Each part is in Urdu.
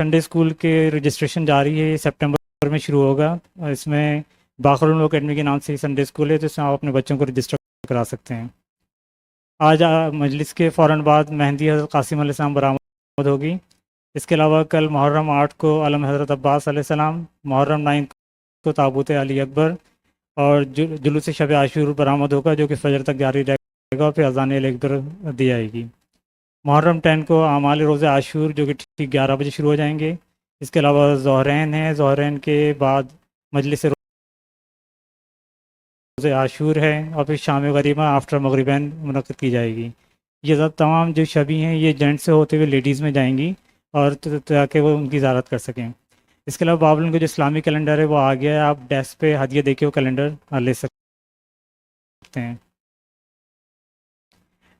سنڈے اسکول کے رجسٹریشن جاری ہے، یہ سپٹمبر میں شروع ہوگا، اور اس میں باخر العلوم اکیڈمی کے نام سے سنڈے اسکول ہے، تو اس میں آپ اپنے بچوں کو رجسٹر کرا سکتے ہیں۔ آج مجلس کے فوراً بعد مہندی حضرت قاسم علیہ السلام برآمد ہوگی۔ اس کے علاوہ کل محرم 8 کو علم حضرت عباس علیہ السلام، محرم 9 کو تابوت علی اکبر، اور جلوس شب عاشور برآمد ہوگا، جو کہ فجر تک جاری رہے گا، پھر اذان علی اکبر دی جائے گی۔ محرم 10 کو اعمال روز عاشور، جو کہ ٹھیک 11 بجے شروع ہو جائیں گے۔ اس کے علاوہ ظہرین ہیں، ظہرین کے بعد مجلس روز عاشور ہے، اور پھر شام غریبہ آفٹر مغربین منعقد کی جائے گی۔ یہ تمام جو شبی ہیں یہ جینٹس سے ہوتے ہوئے لیڈیز میں جائیں گی، اور تاکہ وہ ان کی زیارت کر سکیں۔ اس کے علاوہ بابل کا جو اسلامی کیلنڈر ہے وہ آ گیا ہے، آپ ڈیسک پہ ہدیہ دے کے وہ کیلنڈر لے سکتے ہیں۔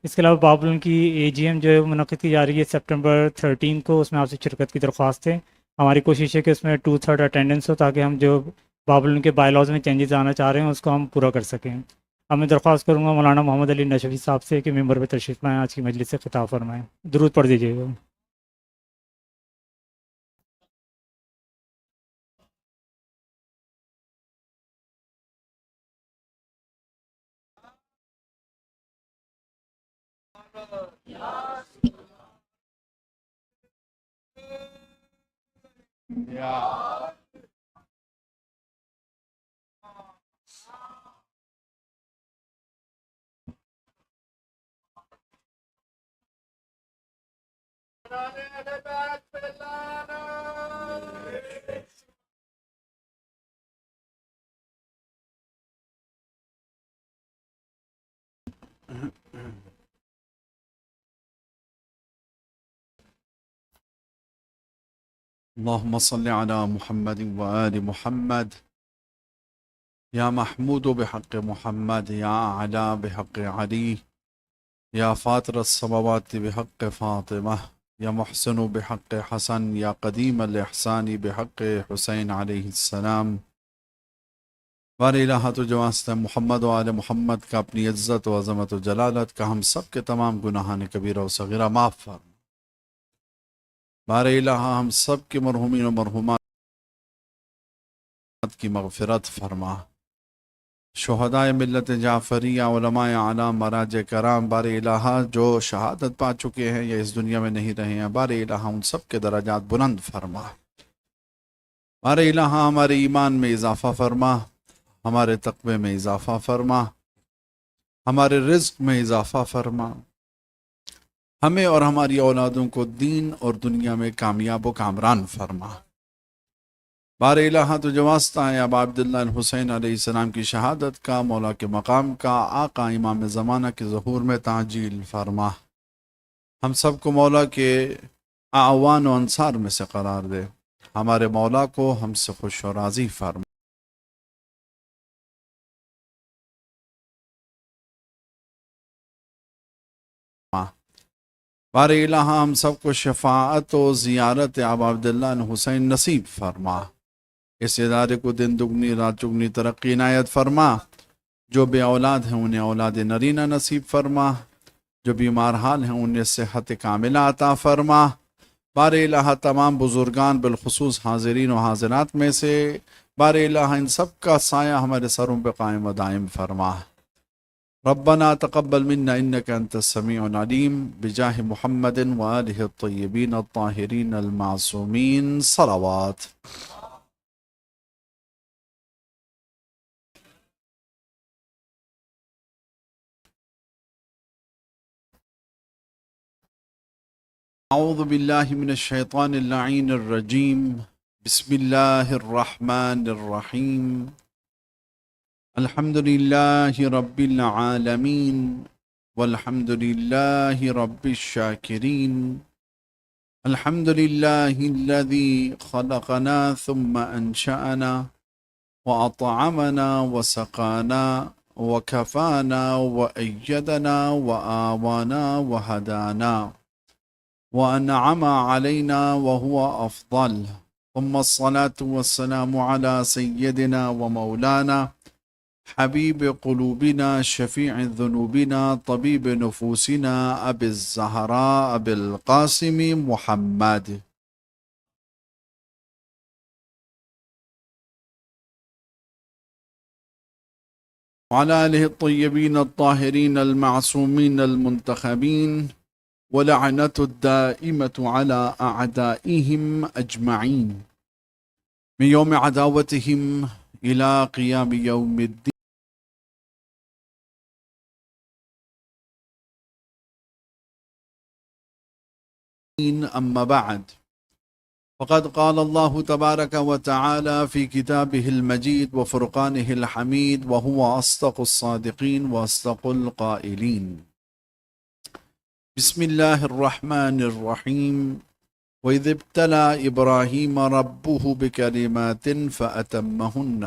اس کے علاوہ بابل کی اے جی ایم جو ہے وہ منعقد کی جا رہی ہے سپٹمبر 13 کو، اس میں آپ سے شرکت کی درخواست ہے۔ ہماری کوشش ہے کہ اس میں 2/3 اٹینڈنس ہو، تاکہ ہم جو بابل کے بائی لاز میں چینجز آنا چاہ رہے ہیں اس کو ہم پورا کر سکیں۔ اب میں درخواست کروں گا مولانا محمد علی نشفی صاحب سے کہ ممبر پہ تشریف لائیں، آج کی مجلس سے خطاب فرمائیں۔ درود پڑھ دیجیے گا۔ اللهم صل على محمد وآل محمد يا محمود بحق محمد يا أعلى بحق علي يا فاطر السماوات بحق فاطمة يا محسن بحق حسن يا قديم الإحسان بحق حسين عليه السلام۔ بار الہ تو جو واسطہ محمد و آل محمد کا اپنی عزت و عظمت و جلالت کا ہم سب کے تمام گناہان کبیرہ و صغیرہ معاف فرما۔ بار الہ ہم سب کے مرحومین و مرحومات کی مغفرت فرما۔ شہدائے ملت جعفریہ، علماء اعلام، مراج کرام، بار الہ جو شہادت پا چکے ہیں یا اس دنیا میں نہیں رہے ہیں، بار الہ ان سب کے درجات بلند فرما۔ بار الہ ہمارے ایمان میں اضافہ فرما، ہمارے تقوی میں اضافہ فرما، ہمارے رزق میں اضافہ فرما، ہمیں اور ہماری اولادوں کو دین اور دنیا میں کامیاب و کامران فرما۔ بار الہ تو جو واسطہ ہے اب عبداللہ الحسین علیہ السلام کی شہادت کا، مولا کے مقام کا، آقا امام زمانہ کے ظہور میں تعجیل فرما۔ ہم سب کو مولا کے اعوان و انصار میں سے قرار دے، ہمارے مولا کو ہم سے خوش و راضی فرما۔ بار الہ ہم سب کو شفاعت و زیارت اب عبداللہ الحسین نصیب فرما۔ اس ادارے کو دن دگنی رات چگنی ترقی عنایت فرما۔ جو بے اولاد ہیں انہیں اولاد نرینہ نصیب فرما، جو بیمار حال ہیں انہیں صحت کاملہ عطا فرما۔ بار الہ تمام بزرگان بالخصوص حاضرین و حاضرات میں سے بار الہ ان سب کا سایہ ہمارے سروں پہ قائم و دائم فرما۔ ربنا تقبل منا انك انت السميع العليم بجاه محمد وآله الطيبين الطاهرين المعصومين صلوات۔ اعوذ باللہ من الشیطان اللعین الرجیم، بسم اللہ الرحمن الرحیم، الحمد للہ رب العالمین والحمد للہ رب الشاکرین، الحمد للہ الذی خلقنا ثم انشأنا وأطعمنا وسقانا وكفانا وأيدنا وآوانا وهدانا وأنعم علينا وهو أفضل، ثم الصلاة والسلام على سيدنا ومولانا حبيب قلوبنا شفيع ذنوبنا طبيب نفوسنا أبي الزهراء أبي القاسم محمد وعلى آله الطيبين الطاهرين المعصومين المنتخبين ولعنة الدائمة على أعدائهم أجمعين من يوم عداوتهم إلى قيام يوم الدين. أما بعد، فقد قال الله تبارك وتعالى في كتابه المجيد وفرقانه الحميد وهو أصدق الصادقين وأصدق القائلين. بسم الله الرحمن الرحيم. وإذ ابتلى إبراهيم ربه بكلمات فأتمهن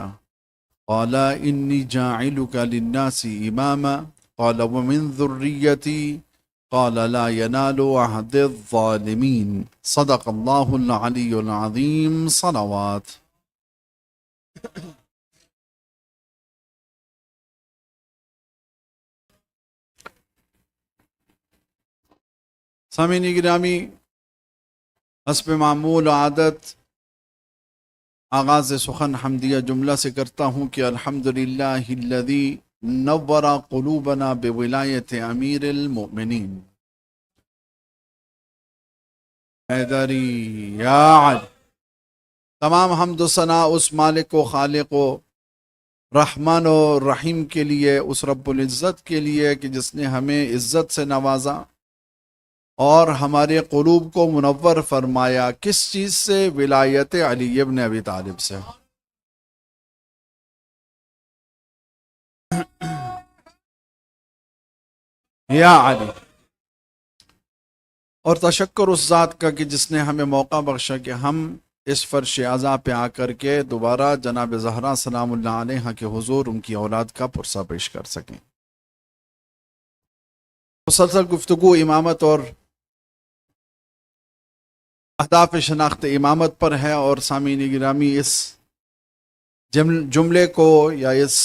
قال إني جاعلك للناس إماما قال ومن ذريتي قال لا ينال عهد الظالمين. صدق الله العلي العظيم. صلوات. سامعین گرامی، حسب معمول عادت آغاز سخن حمدیہ جملہ سے کرتا ہوں کہ الحمدللہ الذی نور قلوبنا بولایت امیر المؤمنین. حیدری یا علی. تمام حمد و ثنا اس مالک و خالق و رحمان و رحیم کے لیے، اس رب العزت کے لیے کہ جس نے ہمیں عزت سے نوازا اور ہمارے قلوب کو منور فرمایا. کس چیز سے؟ ولایت علی ابن ابی طالب سے. یا علی. اور تشکر اس ذات کا کہ جس نے ہمیں موقع بخشا کہ ہم اس فرش اعضاء پہ آ کر کے دوبارہ جناب زہرا سلام اللہ علیہا کے حضور ان کی اولاد کا پرسہ پیش کر سکیں. مسلسل گفتگو امامت اور اہداف شناخت امامت پر ہے، اور سامعین گرامی اس جملے کو یا اس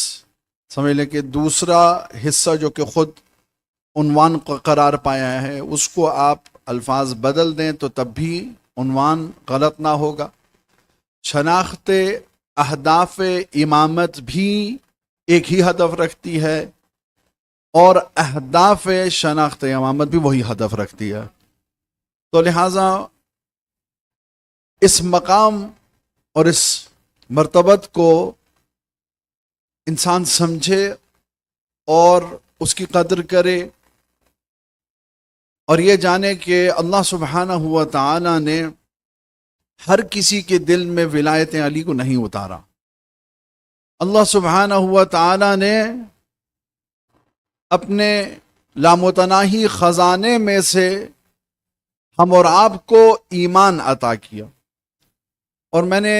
سمجھ لیں کہ دوسرا حصہ جو کہ خود عنوان قرار پایا ہے اس کو آپ الفاظ بدل دیں تو تب بھی عنوان غلط نہ ہوگا. شناخت اہداف امامت بھی ایک ہی ہدف رکھتی ہے اور اہداف شناخت امامت بھی وہی ہدف رکھتی ہے. تو لہٰذا اس مقام اور اس مرتبت کو انسان سمجھے اور اس کی قدر کرے، اور یہ جانے کہ اللہ سبحانہ و تعالی نے ہر کسی کے دل میں ولایت علی کو نہیں اتارا. اللہ سبحانہ و تعالی نے اپنے لامتناہی خزانے میں سے ہم اور آپ کو ایمان عطا کیا. اور میں نے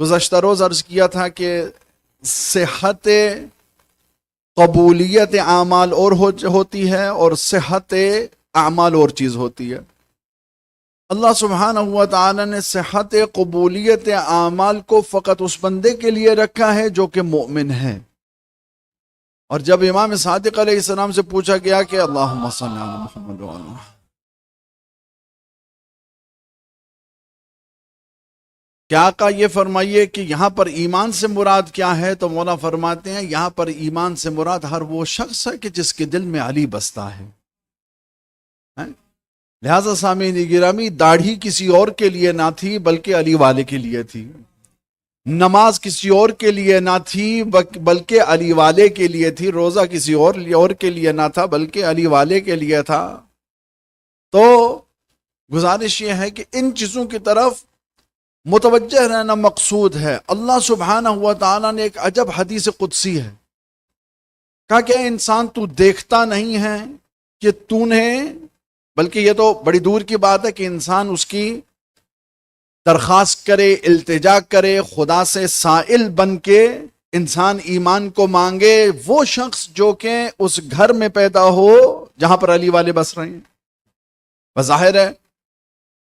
گزشتہ روز عرض کیا تھا کہ صحت قبولیت اعمال اور ہوتی ہے اور صحت اعمال اور چیز ہوتی ہے. اللہ سبحانہ و تعالی نے صحت قبولیت اعمال کو فقط اس بندے کے لیے رکھا ہے جو کہ مومن ہے. اور جب امام صادق علیہ السلام سے پوچھا گیا کہ اللہم صلی علی محمد وعلی، کیا آقا یہ فرمائیے کہ یہاں پر ایمان سے مراد کیا ہے؟ تو مولا فرماتے ہیں یہاں پر ایمان سے مراد ہر وہ شخص ہے کہ جس کے دل میں علی بستا ہے. لہذا سامعین گرامی، داڑھی کسی اور کے لیے نہ تھی بلکہ علی والے کے لیے تھی. نماز کسی اور کے لیے نہ تھی بلکہ علی والے کے لیے تھی. روزہ کسی اور کے لیے نہ تھا بلکہ علی والے کے لیے تھا. تو گزارش یہ ہے کہ ان چیزوں کی طرف متوجہ رہنا مقصود ہے. اللہ سبحانہ و تعالیٰ نے ایک عجب حدیث قدسی ہے، کہا کہ انسان تو دیکھتا نہیں ہے کہ تو نے، بلکہ یہ تو بڑی دور کی بات ہے کہ انسان اس کی درخواست کرے، التجا کرے، خدا سے سائل بن کے انسان ایمان کو مانگے. وہ شخص جو کہ اس گھر میں پیدا ہو جہاں پر علی والے بس رہے ہیں. بظاہر ہے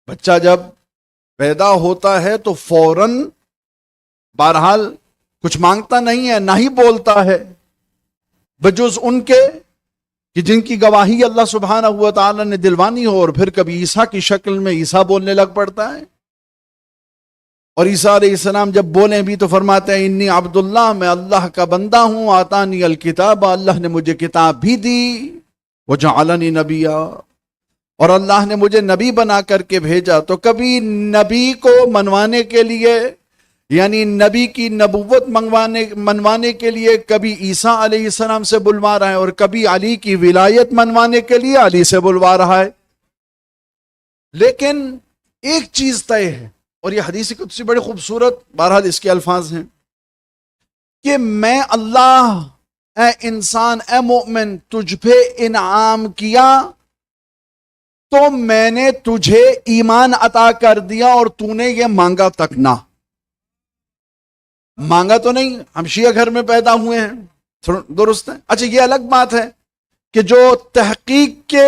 بچہ جب پیدا ہوتا ہے تو فوراً بہرحال کچھ مانگتا نہیں ہے، نہ ہی بولتا ہے، بجز ان کے کہ جن کی گواہی اللہ سبحانہ و تعالی نے دلوانی ہو. اور پھر کبھی عیسیٰ کی شکل میں عیسیٰ بولنے لگ پڑتا ہے. اور عیسیٰ علیہ السلام جب بولیں بھی تو فرماتے ہیں انی عبداللہ، میں اللہ کا بندہ ہوں، آتانی الکتاب، اللہ نے مجھے کتاب بھی دی، وجعلنی نبیا، اور اللہ نے مجھے نبی بنا کر کے بھیجا۔ تو کبھی نبی کو منوانے کے لیے، یعنی نبی کی نبوت منوانے کے لیے کبھی عیسیٰ علیہ السلام سے بلوا رہا ہے، اور کبھی علی کی ولایت منوانے کے لیے علی سے بلوا رہا ہے۔ لیکن ایک چیز طے ہے، اور یہ حدیث قدسی بڑی خوبصورت، بہرحال اس کے الفاظ ہیں کہ میں اللہ، اے انسان، اے مومن، تجھ پہ انعام کیا تو میں نے تجھے ایمان عطا کر دیا، اور تو نے یہ مانگا تک نہ، مانگا تو نہیں، ہم شیعہ گھر میں پیدا ہوئے ہیں، درست ہے۔ اچھا یہ الگ بات ہے کہ جو تحقیق کے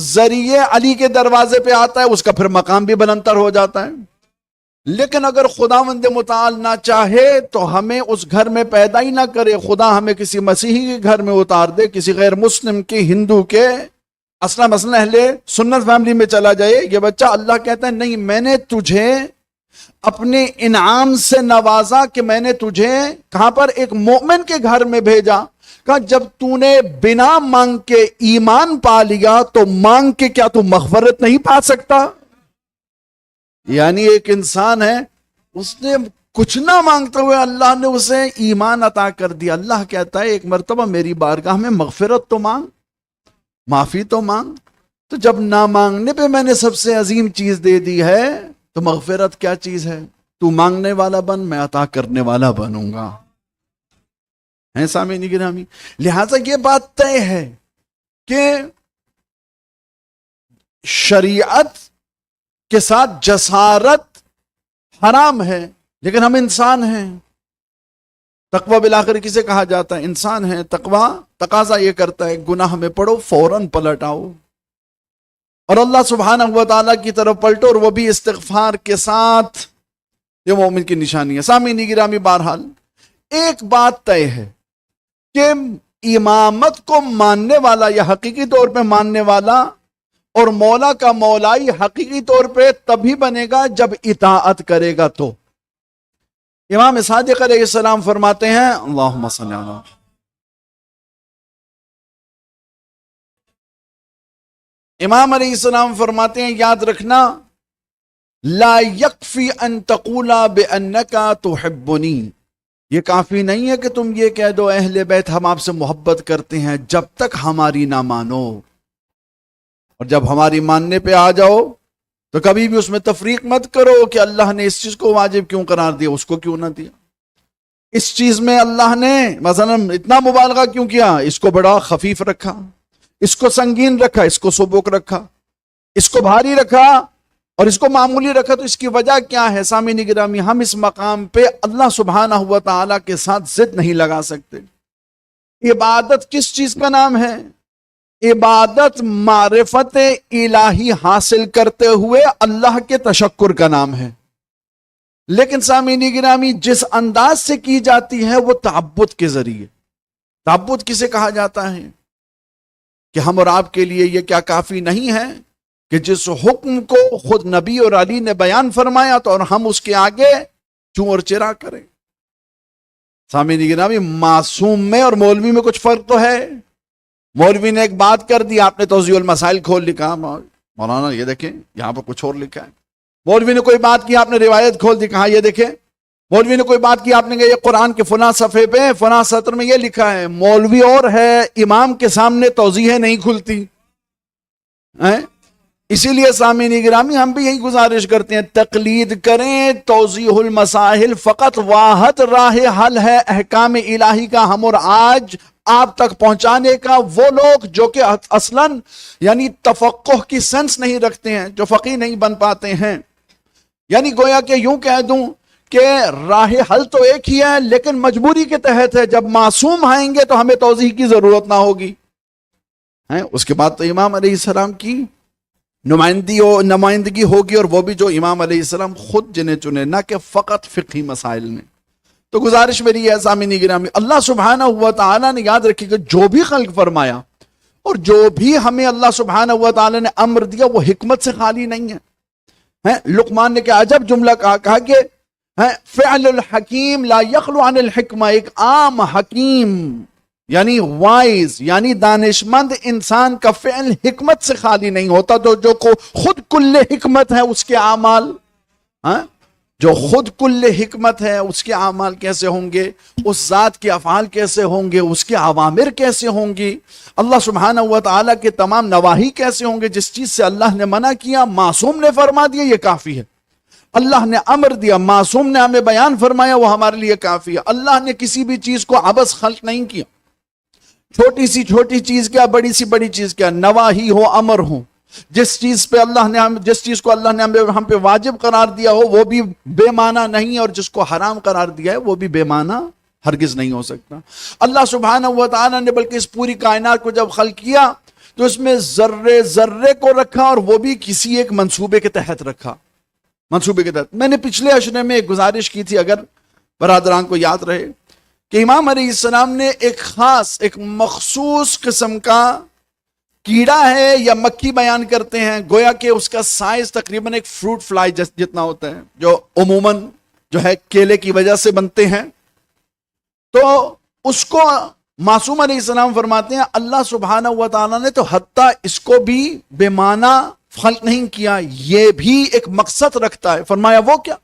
ذریعے علی کے دروازے پہ آتا ہے اس کا پھر مقام بھی بلندتر ہو جاتا ہے، لیکن اگر خداوند متعال نہ چاہے تو ہمیں اس گھر میں پیدا ہی نہ کرے، خدا ہمیں کسی مسیحی کے گھر میں اتار دے، کسی غیر مسلم کے، ہندو کے، مثلا اہل سنت فیملی میں چلا جائے یہ بچہ، اللہ کہتا ہے نہیں، میں نے تجھے اپنے انعام سے نوازا کہ میں نے تجھے کہاں پر، ایک مومن کے گھر میں بھیجا۔ کہا جب تو نے بنا مانگ کے ایمان پا لیا تو مانگ کے کیا تو مغفرت نہیں پا سکتا؟ یعنی ایک انسان ہے، اس نے کچھ نہ مانگتے ہوئے اللہ نے اسے ایمان عطا کر دیا۔ اللہ کہتا ہے ایک مرتبہ میری بارگاہ میں مغفرت تو مانگ، معافی تو مانگ۔ تو جب نہ مانگنے پہ میں نے سب سے عظیم چیز دے دی ہے تو مغفرت کیا چیز ہے؟ تو مانگنے والا بن، میں عطا کرنے والا بنوں گا۔ ہیں سامعین گرامی، لہٰذا یہ بات طے ہے کہ شریعت کے ساتھ جسارت حرام ہے، لیکن ہم انسان ہیں۔ تقوی بالآخر کسے کہا جاتا ہے؟ انسان ہے۔ تقوی تقاضا یہ کرتا ہے گناہ میں پڑو فوراً پلٹ آؤ اور اللہ سبحانہ و تعالیٰ کی طرف پلٹو، اور وہ بھی استغفار کے ساتھ۔ یہ مومن کی نشانی ہے۔ سامعین گرامی، بہرحال ایک بات طے ہے کہ امامت کو ماننے والا یا حقیقی طور پہ ماننے والا اور مولا کا مولائی حقیقی طور پہ تبھی بنے گا جب اطاعت کرے گا۔ تو امام صادق علیہ السلام فرماتے ہیں، اللہم صلی علی، امام علیہ السلام فرماتے ہیں یاد رکھنا، لا یکفی ان تقولا بانکا تحبنی، یہ کافی نہیں ہے کہ تم یہ کہہ دو اہل بیت ہم آپ سے محبت کرتے ہیں جب تک ہماری نہ مانو، اور جب ہماری ماننے پہ آ جاؤ تو کبھی بھی اس میں تفریق مت کرو کہ اللہ نے اس چیز کو واجب کیوں قرار دیا، اس کو کیوں نہ دیا، اس چیز میں اللہ نے مثلا اتنا مبالغہ کیوں کیا، اس کو بڑا خفیف رکھا، اس کو سنگین رکھا، اس کو سبک رکھا، اس کو بھاری رکھا اور اس کو معمولی رکھا۔ تو اس کی وجہ کیا ہے؟ سامعین گرامی، ہم اس مقام پہ اللہ سبحانہ و تعالیٰ کے ساتھ ضد نہیں لگا سکتے۔ عبادت کس چیز کا نام ہے؟ عبادت معرفت الہی حاصل کرتے ہوئے اللہ کے تشکر کا نام ہے۔ لیکن سامعین گرامی، جس انداز سے کی جاتی ہے وہ تعبد کے ذریعے۔ تعبد کسے کہا جاتا ہے؟ کہ ہم اور آپ کے لیے یہ کیا کافی نہیں ہے کہ جس حکم کو خود نبی اور علی نے بیان فرمایا تو اور ہم اس کے آگے چوں اور چرا کریں؟ سامعین گرامی، معصوم میں اور مولوی میں کچھ فرق تو ہے۔ مولوی نے ایک بات کر دی، آپ نے توضیح المسائل کھول لکھا، مولانا یہ دیکھیں یہاں پر کچھ اور لکھا ہے۔ مولوی نے کوئی بات کی، آپ نے روایت کھول دی، کہا یہ دیکھیں۔ مولوی نے کوئی بات کی، آپ نے کہا یہ قرآن کے فلاں صفحے پہ فلاں سطر میں یہ لکھا ہے۔ مولوی اور ہے، امام کے سامنے توضیحیں نہیں کھلتی۔ اسی لیے سامعین گرامی، ہم بھی یہی گزارش کرتے ہیں، تقلید کریں توضیح المسائل، فقط واحد راہ حل ہے احکام الہی کا ہم اور آج آپ تک پہنچانے کا۔ وہ لوگ جو کہ اصلاً یعنی تفقہ کی سینس نہیں رکھتے ہیں، جو فقیہ نہیں بن پاتے ہیں، یعنی گویا کہ یوں کہہ دوں کہ راہ حل تو ایک ہی ہے لیکن مجبوری کے تحت ہے۔ جب معصوم آئیں گے تو ہمیں توضیح کی ضرورت نہ ہوگی۔ اس کے بعد تو امام علیہ السلام کی نمائندگی ہوگی، اور وہ بھی جو امام علیہ السلام خود جنہیں چنے، نہ کہ فقط فقہی مسائل میں۔ تو گزارش میری ہے سامعین گرامی، اللہ سبحانہ و تعالیٰ نے یاد رکھی کہ جو بھی خلق فرمایا اور جو بھی ہمیں اللہ سبحانہ و تعالیٰ نے امر دیا وہ حکمت سے خالی نہیں ہے۔ لقمان نے کیا عجب جملہ کہا کہ فعل الحکیم لا یخلو عن الحکمہ، ایک عام حکیم یعنی وائز یعنی دانشمند انسان کا فعل حکمت سے خالی نہیں ہوتا. تو جو خود کل حکمت ہے اس کے اعمال، جو خود کل حکمت ہے اس کے اعمال کیسے ہوں گے، اس ذات کے افعال کیسے ہوں گے، اس کے اوامر کیسے ہوں گی، اللہ سبحانہ و تعالیٰ کے تمام نواہی کیسے ہوں گے. جس چیز سے اللہ نے منع کیا معصوم نے فرما دیا یہ کافی ہے، اللہ نے امر دیا معصوم نے ہمیں بیان فرمایا وہ ہمارے لیے کافی ہے. اللہ نے کسی بھی چیز کو عبث خلق نہیں کیا، چھوٹی سی چھوٹی چیز کیا، بڑی سی بڑی چیز کیا، نواہی ہو امر ہو، جس چیز کو اللہ نے ہم پہ واجب قرار دیا ہو وہ بھی بے معنی نہیں، اور جس کو حرام قرار دیا ہے وہ بھی بے معنی ہرگز نہیں ہو سکتا. اللہ سبحانہ و تعالیٰ نے بلکہ اس پوری کائنات کو جب خلق کیا تو اس میں ذرے ذرے کو رکھا، اور وہ بھی کسی ایک منصوبے کے تحت رکھا. منصوبے کے تحت میں نے پچھلے اشرے میں ایک گزارش کی تھی اگر برادران کو یاد رہے کہ امام علیہ السلام نے ایک خاص ایک مخصوص قسم کا کیڑا ہے یا مکھی بیان کرتے ہیں، گویا کہ اس کا سائز تقریباً ایک فروٹ فلائی جتنا ہوتا ہے، جو عموماً جو ہے کیلے کی وجہ سے بنتے ہیں. تو اس کو معصوم علیہ السلام فرماتے ہیں اللہ سبحانہ و تعالیٰ نے تو حتیٰ اس کو بھی بے معنی خلق نہیں کیا، یہ بھی ایک مقصد رکھتا ہے. فرمایا وہ کیا؟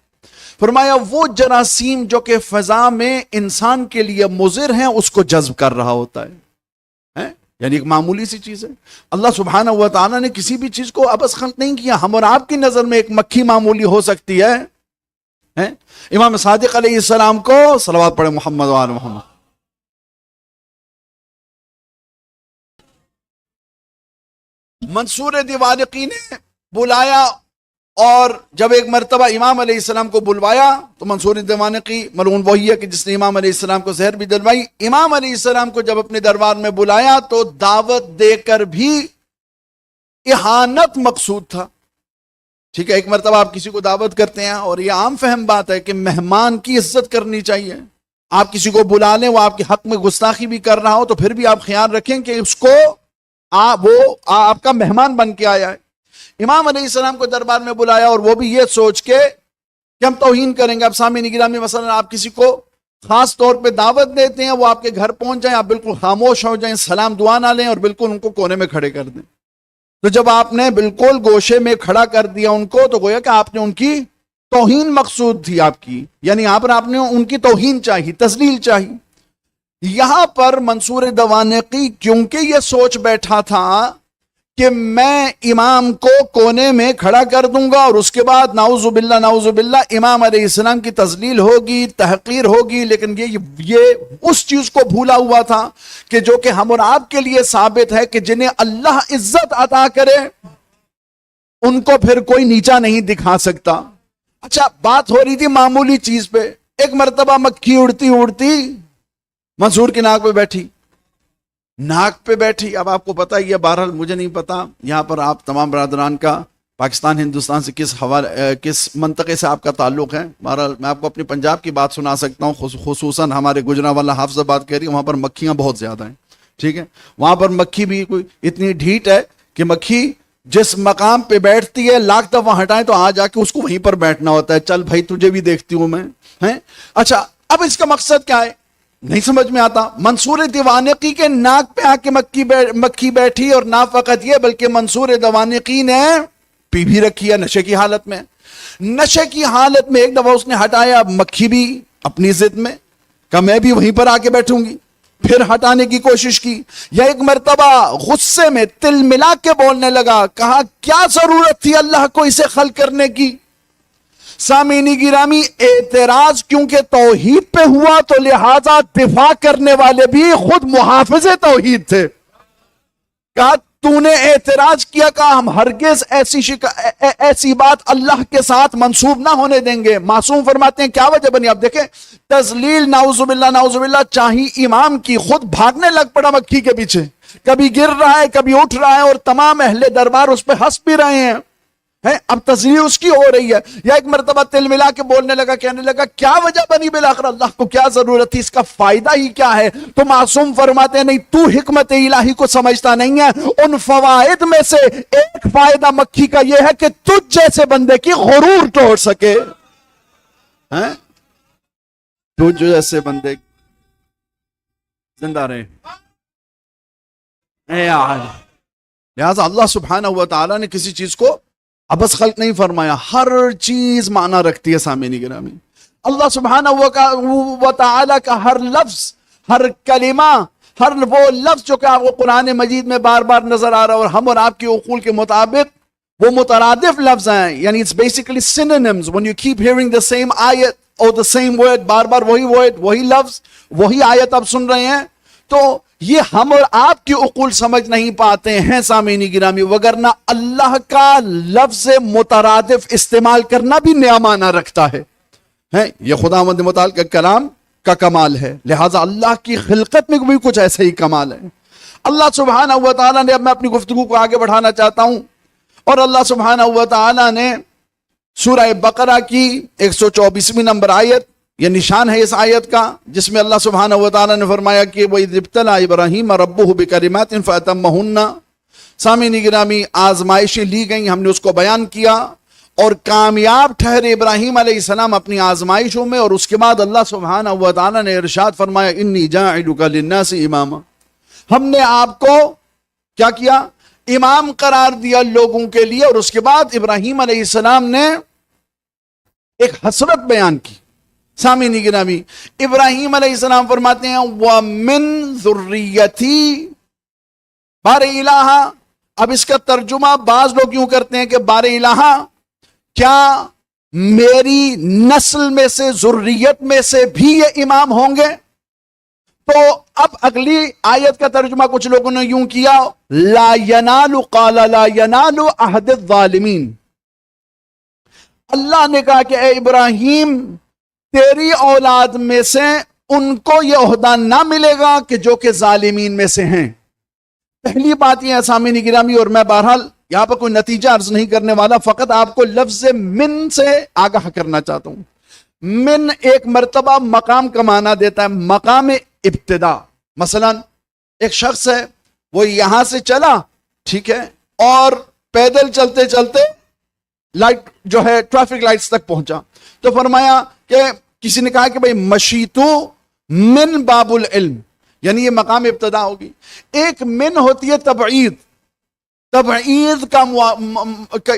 فرمایا وہ جراثیم جو کہ فضا میں انسان کے لیے مضر ہیں اس کو جذب کر رہا ہوتا ہے. یعنی ایک معمولی سی چیز ہے. اللہ سبحانہ و تعالیٰ نے کسی بھی چیز کو عبث خلق نہیں کیا. ہم اور آپ کی نظر میں ایک مکھی معمولی ہو سکتی ہے. امام صادق علیہ السلام کو صلوات پڑھے محمد وآل محمد. منصور دیوانقی نے بلایا، اور جب ایک مرتبہ امام علیہ السلام کو بلوایا تو منصور دیوانقی ملعون وہی ہے کہ جس نے امام علیہ السلام کو زہر بھی دلوائی. امام علیہ السلام کو جب اپنے دربار میں بلایا تو دعوت دے کر بھی اہانت مقصود تھا. ٹھیک ہے، ایک مرتبہ آپ کسی کو دعوت کرتے ہیں اور یہ عام فہم بات ہے کہ مہمان کی عزت کرنی چاہیے. آپ کسی کو بلا لیں وہ آپ کے حق میں گستاخی بھی کر رہا ہو تو پھر بھی آپ خیال رکھیں کہ اس کو وہ آپ کا مہمان بن کے آیا ہے. امام علیہ السلام کو دربار میں بلایا اور وہ بھی یہ سوچ کے کہ ہم توہین کریں گے. اب سامعین گرامی مثلا آپ کسی کو خاص طور پہ دعوت دیتے ہیں، وہ آپ کے گھر پہنچ جائیں، آپ بالکل خاموش ہو جائیں، سلام دعا نہ لیں اور بالکل ان کو کونے میں کھڑے کر دیں. تو جب آپ نے بالکل گوشے میں کھڑا کر دیا ان کو تو گویا کہ آپ نے ان کی توہین مقصود تھی آپ کی، یعنی یہاں پر آپ نے ان کی توہین چاہی، تذلیل چاہی. یہاں پر منصور دیوانقی کیونکہ یہ سوچ بیٹھا تھا کہ میں امام کو کونے میں کھڑا کر دوں گا اور اس کے بعد نعوذ باللہ امام علیہ السلام کی تذلیل ہوگی، تحقیر ہوگی، لیکن یہ اس چیز کو بھولا ہوا تھا کہ جو کہ ہم اور آپ کے لیے ثابت ہے کہ جنہیں اللہ عزت عطا کرے ان کو پھر کوئی نیچا نہیں دکھا سکتا. اچھا، بات ہو رہی تھی معمولی چیز پہ. ایک مرتبہ مکھی اڑتی اڑتی منصور کی ناک پہ بیٹھی. اب آپ کو پتہ ہی ہے، بہرحال مجھے نہیں پتا یہاں پر آپ تمام برادران کا پاکستان ہندوستان سے کس منطقے سے آپ کا تعلق ہے. بہرحال میں آپ کو اپنی پنجاب کی بات سنا سکتا ہوں، خصوصاً ہمارے گجرانوالہ حافظ آباد کہہ رہی ہے، وہاں پر مکھیاں بہت زیادہ ہیں. ٹھیک ہے، وہاں پر مکھی بھی کوئی اتنی ڈھیٹ ہے کہ مکھی جس مقام پہ بیٹھتی ہے لاکھ دفعہ ہٹائیں تو آ جا کے اس کو وہیں پر بیٹھنا ہوتا ہے. چل بھائی تجھے بھی دیکھتی ہوں میں. اچھا، اب اس کا مقصد کیا ہے نہیں سمجھ میں آتا. منصور دیوانقی کے ناک پہ آ کے مکھی بیٹھی، اور نہ فقط یہ بلکہ منصور دیوانقی نے پی بھی رکھی ہے نشے کی حالت میں. نشے کی حالت میں ایک دفعہ اس نے ہٹایا، مکھی بھی اپنی ضد میں کہ میں بھی وہیں پر آ کے بیٹھوں گی، پھر ہٹانے کی کوشش کی. یا ایک مرتبہ غصے میں تل ملا کے بولنے لگا، کہا کیا ضرورت تھی اللہ کو اسے خلق کرنے کی. سامعین گرامی، اعتراض کیونکہ توحید پہ ہوا تو لہذا دفاع کرنے والے بھی خود محافظ توحید تھے. کہا تو نے اعتراض کیا، کہا ہم ہرگز ایسی بات اللہ کے ساتھ منسوب نہ ہونے دیں گے. معصوم فرماتے ہیں کیا وجہ بنی؟ آپ دیکھیں تذلیل نعوذ باللہ چاہی امام کی، خود بھاگنے لگ پڑا مکھی کے پیچھے، کبھی گر رہا ہے کبھی اٹھ رہا ہے اور تمام اہل دربار اس پہ ہنس بھی رہے ہیں. اب تذلیل اس کی ہو رہی ہے. یا ایک مرتبہ تل ملا کے بولنے لگا، کہنے لگا کیا وجہ بنی بالآخر، اللہ کو کیا ضرورت تھی، اس کا فائدہ ہی کیا ہے. تو معصوم فرماتے ہیں نہیں، تو حکمت الہی کو سمجھتا نہیں ہے. ان فوائد میں سے ایک فائدہ مکھی کا یہ ہے کہ تجھ جیسے بندے کی غرور توڑ سکے. ہیں تو جو ایسے بندے زندہ رہے. اے یار لہذا اللہ سبحانہ و تعالیٰ نے کسی چیز کو عبث خلق نہیں فرمایا، ہر چیز معنی رکھتی ہے. سامعین گرامی، اللہ سبحانہ و تعالیٰ کا ہر لفظ، ہر کلمہ، ہر وہ لفظ جو کہ آپ کو قرآن مجید میں بار بار نظر آ رہا ہے اور ہم اور آپ کے عقول کے مطابق وہ مترادف لفظ ہیں، یعنی it's basically synonyms. When you keep hearing the same ayat or the same word، بار بار وہی word، وہی لفظ، وہی آیت آپ سن رہے ہیں، تو یہ ہم اور آپ کی عقول سمجھ نہیں پاتے ہیں. سامعین گرامی، وگرنہ اللہ کا لفظ مترادف استعمال کرنا بھی نیا معنی رکھتا ہے. یہ خداوند متعال کا کلام کا کمال ہے. لہٰذا اللہ کی خلقت میں بھی کچھ ایسا ہی کمال ہے. اللہ سبحانہ و تعالیٰ نے، اب میں اپنی گفتگو کو آگے بڑھانا چاہتا ہوں، اور اللہ سبحانہ و تعالیٰ نے سورہ بقرہ کی 124ویں نمبر آیت، یہ نشان ہے اس آیت کا، جس میں اللہ سبحانہ و تعالیٰ نے فرمایا کہ وَإِذِ ابْتَلَىٰ إِبْرَاهِيمَ رَبُّهُ بِكَلِمَاتٍ فَأَتَمَّهُنَّ. سامعین گرامی، آزمائشیں لی گئیں، ہم نے اس کو بیان کیا، اور کامیاب ٹھہرے ابراہیم علیہ السلام اپنی آزمائشوں میں. اور اس کے بعد اللہ سبحانہ و تعالیٰ نے ارشاد فرمایا انی جاعلک للناس اماما. ہم نے آپ کو کیا کیا؟ امام قرار دیا لوگوں کے لیے. اور اس کے بعد ابراہیم علیہ السلام نے ایک حسرت بیان کی. سامعین گرامی، ابراہیم علیہ السلام فرماتے ہیں وَمِن ذُرِّيَّتِي بار الہ. اب اس کا ترجمہ بعض لوگ یوں کرتے ہیں کہ بار الہ، کیا میری نسل میں سے، ذریت میں سے بھی یہ امام ہوں گے؟ تو اب اگلی آیت کا ترجمہ کچھ لوگوں نے یوں کیا لا ینال، قال لا ینال عہد الظالمین. اللہ نے کہا کہ اے ابراہیم، تیری اولاد میں سے ان کو یہ عہدہ نہ ملے گا کہ جو کہ ظالمین میں سے ہیں. پہلی بات یہ ہے سامعین گرامی، اور میں بہرحال یہاں پر کوئی نتیجہ عرض نہیں کرنے والا، فقط آپ کو لفظ من سے آگاہ کرنا چاہتا ہوں. من ایک مرتبہ مقام کا معنی دیتا ہے، مقام ابتدا. مثلا ایک شخص ہے، وہ یہاں سے چلا، ٹھیک ہے، اور پیدل چلتے چلتے لائٹ جو ہے ٹریفک لائٹس تک پہنچا، تو فرمایا کہ کسی نے کہا کہ بھئی مشیتو من باب العلم، یعنی یہ مقام ابتدا ہوگی. ایک من ہوتی ہے تبعید. تبعید کا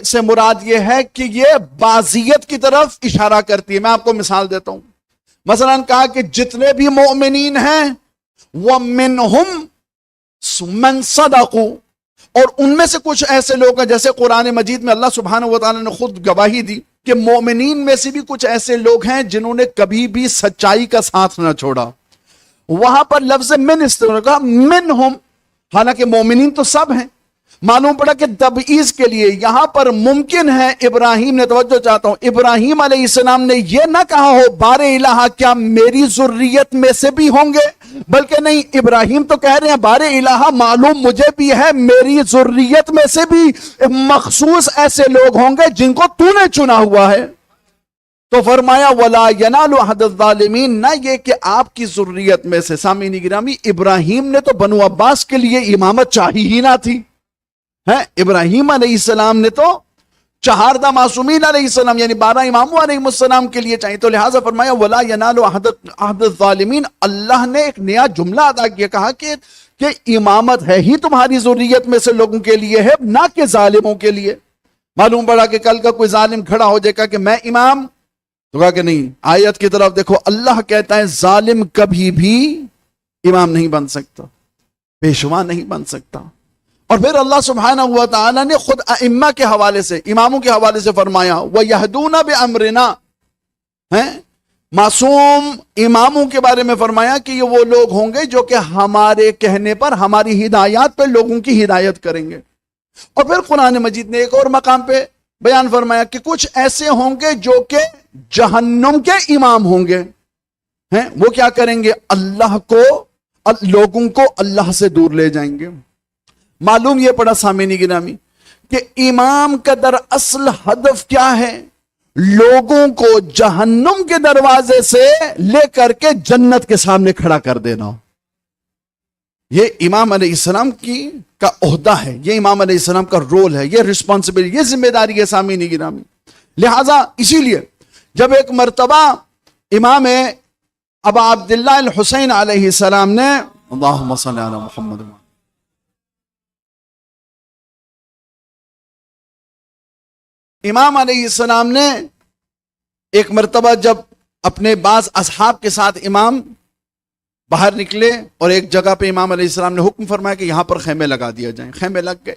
سے مراد یہ ہے کہ یہ بازیت کی طرف اشارہ کرتی ہے. میں آپ کو مثال دیتا ہوں. مثلا کہا کہ جتنے بھی مؤمنین ہیں وَمِنْهُمْ مَنْ صَدَقُوا، اور ان میں سے کچھ ایسے لوگ ہیں، جیسے قرآن مجید میں اللہ سبحانہ و تعالیٰ نے خود گواہی دی کہ مومنین میں سے بھی کچھ ایسے لوگ ہیں جنہوں نے کبھی بھی سچائی کا ساتھ نہ چھوڑا. وہاں پر لفظ من استعمال کہا منہم، حالانکہ مومنین تو سب ہیں. معلوم پڑا کہ تبعیض کے لیے یہاں پر ممکن ہے ابراہیم نے، توجہ چاہتا ہوں، ابراہیم علیہ السلام نے یہ نہ کہا ہو بار الہ کیا میری ذریت میں سے بھی ہوں گے، بلکہ نہیں، ابراہیم تو کہہ رہے ہیں بار الہ معلوم مجھے بھی ہے میری ذریت میں سے بھی مخصوص ایسے لوگ ہوں گے جن کو تو نے چنا ہوا ہے. تو فرمایا وَلَا يَنَالُ عَهْدَ الظَّالِمِينَ، نہ یہ کہ آپ کی ذریت میں سے. سامعین گرامی، ابراہیم نے تو بنو عباس کے لیے امامت چاہی ہی نہ تھی. ابراہیم علیہ السلام نے تو چہاردہ معصومین علیہ السلام یعنی 12 اماموں علیہ السلام کے لیے چاہیے. تو لہٰذا فرمایا وَلَا يَنَالُ عَهْدَ الظَّالِمِينَ. اللہ نے ایک نیا جملہ ادا کیا، کہا کہ امامت ہے ہی تمہاری ذریت میں سے لوگوں کے لیے ہے، نہ کہ ظالموں کے لیے. معلوم پڑا کہ کل کا کوئی ظالم کھڑا ہو جائے گا کہ میں امام، تو کہا کہ نہیں. آیت کی طرف دیکھو، اللہ کہتا ہے ظالم کبھی بھی امام نہیں بن سکتا، پیشوا نہیں بن سکتا. اور پھر اللہ سبحانہ و تعالی نے خود ائمہ کے حوالے سے، اماموں کے حوالے سے فرمایا وَيَهْدُونَ بِأَمْرِنَا. معصوم اماموں کے بارے میں فرمایا کہ یہ وہ لوگ ہوں گے جو کہ ہمارے کہنے پر، ہماری ہدایات پر لوگوں کی ہدایت کریں گے. اور پھر قرآن مجید نے ایک اور مقام پہ بیان فرمایا کہ کچھ ایسے ہوں گے جو کہ جہنم کے امام ہوں گے. وہ کیا کریں گے؟ اللہ کو، لوگوں کو اللہ سے دور لے جائیں گے. معلوم یہ پڑا سامعین گرامی کہ امام کا دراصل ہدف کیا ہے؟ لوگوں کو جہنم کے دروازے سے لے کر کے جنت کے سامنے کھڑا کر دینا. یہ امام علیہ السلام کا عہدہ ہے، یہ امام علیہ السلام کا رول ہے، یہ رسپانسبلٹی، یہ ذمہ داری ہے سامعین گرامی. لہٰذا اسی لیے جب ایک مرتبہ امام ابا عبداللہ الحسین علیہ السلام نے اللہم صلی علی محمد، امام علیہ السلام نے ایک مرتبہ جب اپنے بعض اصحاب کے ساتھ امام باہر نکلے اور ایک جگہ پہ امام علیہ السلام نے حکم فرمایا کہ یہاں پر خیمے لگا دیا جائیں. خیمے لگ گئے.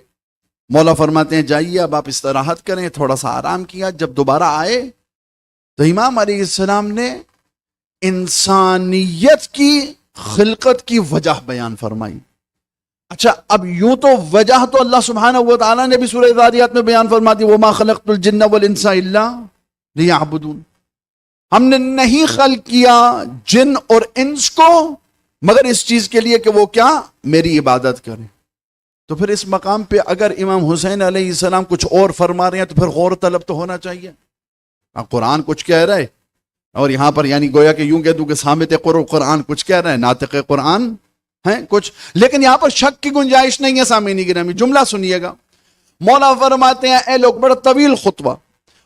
مولا فرماتے ہیں جائیے اب آپ استراحت کریں. تھوڑا سا آرام کیا. جب دوبارہ آئے تو امام علیہ السلام نے انسانیت کی خلقت کی وجہ بیان فرمائی. اچھا اب یوں تو وجہ تو اللہ سبحانہ و تعالیٰ نے بھی سورہ ذاریات میں بیان فرما دی، وَمَا خَلَقْتُ الْجِنَّ وَالْإِنسَ إِلَّا لِيَعْبُدُونَ. ہم نے نہیں خلق کیا جن اور انس کو مگر اس چیز کے لیے کہ وہ کیا میری عبادت کریں. تو پھر اس مقام پہ اگر امام حسین علیہ السلام کچھ اور فرما رہے ہیں تو پھر غور طلب تو ہونا چاہیے. قرآن کچھ کہہ رہا ہے اور یہاں پر یعنی گویا کہ یوں کہہ دوں کہ سامت قرآن کچھ کہہ رہا ہے، ناطق قرآن ہیں کچھ، لیکن یہاں پر شک کی گنجائش نہیں ہے. سامعین گرامی جملہ سنیے گا. مولا فرماتے ہیں اے لوگ، بڑا طویل خطبہ،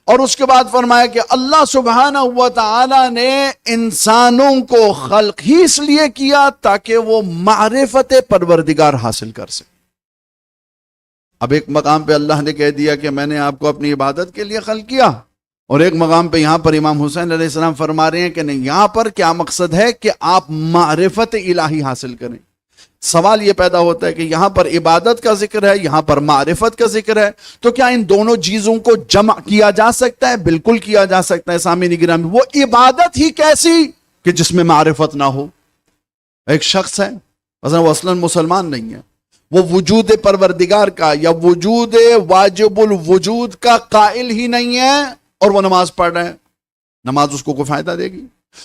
اور اس کے بعد فرمایا کہ اللہ سبحانہ و تعالی نے انسانوں کو خلق ہی اس لیے کیا تاکہ وہ معرفت پروردگار حاصل کر سکے. اب ایک مقام پہ اللہ نے کہہ دیا کہ میں نے آپ کو اپنی عبادت کے لیے خلق کیا، اور ایک مقام پہ یہاں پر امام حسین علیہ السلام فرما رہے ہیں کہ نہیں، یہاں پر کیا مقصد ہے کہ آپ معرفت الہی حاصل کریں. سوال یہ پیدا ہوتا ہے کہ یہاں پر عبادت کا ذکر ہے، یہاں پر معرفت کا ذکر ہے، تو کیا ان دونوں چیزوں کو جمع کیا جا سکتا ہے؟ بالکل کیا جا سکتا ہے. سامعین گرامی وہ عبادت ہی کیسی کہ جس میں معرفت نہ ہو. ایک شخص ہے مثلا وہ اصلاً مسلمان نہیں ہے، وہ وجود پروردگار کا یا وجود واجب الوجود کا قائل ہی نہیں ہے اور وہ نماز پڑھ رہے ہیں. نماز اس کو کوئی فائدہ دے گی؟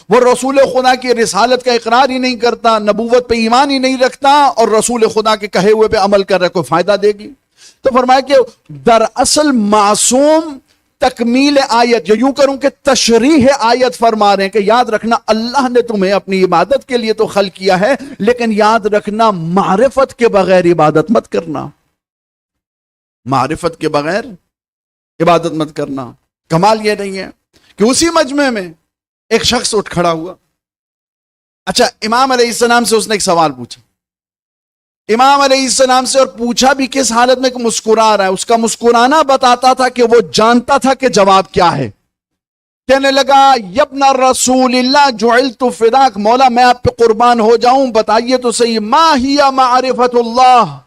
وہ رسول خدا کی رسالت کا اقرار ہی نہیں کرتا، نبوت پہ ایمان ہی نہیں رکھتا اور رسول خدا کے کہے ہوئے پہ عمل کر رہا ہے، کوئی فائدہ دے گی؟ تو فرمایا کہ دراصل معصوم تکمیل آیت، یا یوں کروں کہ تشریح آیت فرما رہے ہیں کہ یاد رکھنا اللہ نے تمہیں اپنی عبادت کے لیے تو خلق کیا ہے، لیکن یاد رکھنا معرفت کے بغیر عبادت مت کرنا. معرفت کے بغیر عبادت مت کرنا. کمال یہ نہیں ہے کہ اسی مجمع میں ایک شخص اٹھ کھڑا ہوا. اچھا امام علیہ السلام سے اس نے ایک سوال پوچھا، امام علیہ السلام سے، اور پوچھا بھی کس حالت میں کہ مسکرا رہا ہے. اس کا مسکرانا بتاتا تھا کہ وہ جانتا تھا کہ جواب کیا ہے. کہنے لگا یبن رسول اللہ جعلت فداک، مولا میں آپ پہ قربان ہو جاؤں، بتائیے تو صحیح، ما ہی معرفت اللہ،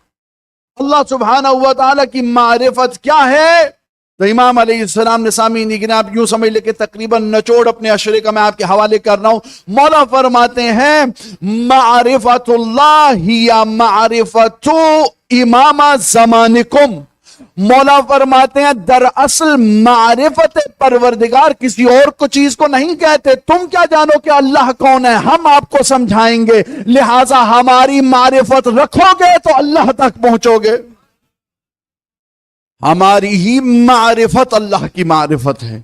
اللہ سبحانہ و تعالی کی معرفت کیا ہے؟ تو امام علیہ السلام نے، سامعین گرامی آپ یوں سمجھ لے کہ تقریباً نچوڑ اپنے اشرے کا میں آپ کے حوالے کر رہا ہوں. مولا فرماتے ہیں معرفت اللہ ہی معرفت امام زمانکم. مولا فرماتے ہیں دراصل معرفت پروردگار کسی اور کو چیز کو نہیں کہتے. تم کیا جانو کہ اللہ کون ہے؟ ہم آپ کو سمجھائیں گے، لہٰذا ہماری معرفت رکھو گے تو اللہ تک پہنچو گے. ہماری ہی معرفت اللہ کی معرفت ہے.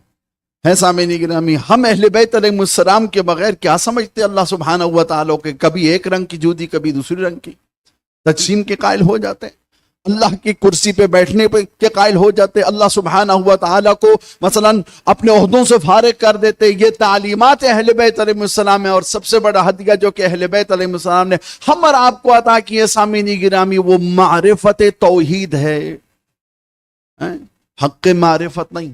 سامعین گرامی ہم اہل بیت علیہ السلام کے بغیر کیا سمجھتے اللہ سبحانہ و تعالیٰ کے؟ کبھی ایک رنگ کی جوتی، کبھی دوسری رنگ کی، تقسیم کے قائل ہو جاتے ہیں. اللہ کی کرسی پہ بیٹھنے پہ کے قائل ہو جاتے. اللہ سبحانہ و تعالیٰ کو مثلا اپنے عہدوں سے فارغ کر دیتے. یہ تعلیمات اہل بیت علیہ السلام ہے، اور سب سے بڑا ہدیہ جو کہ اہل بیت علیہ السلام نے ہم اور آپ کو عطا کی ہے سامعین گرامی، وہ معرفت توحید ہے. حق معرفت نہیں،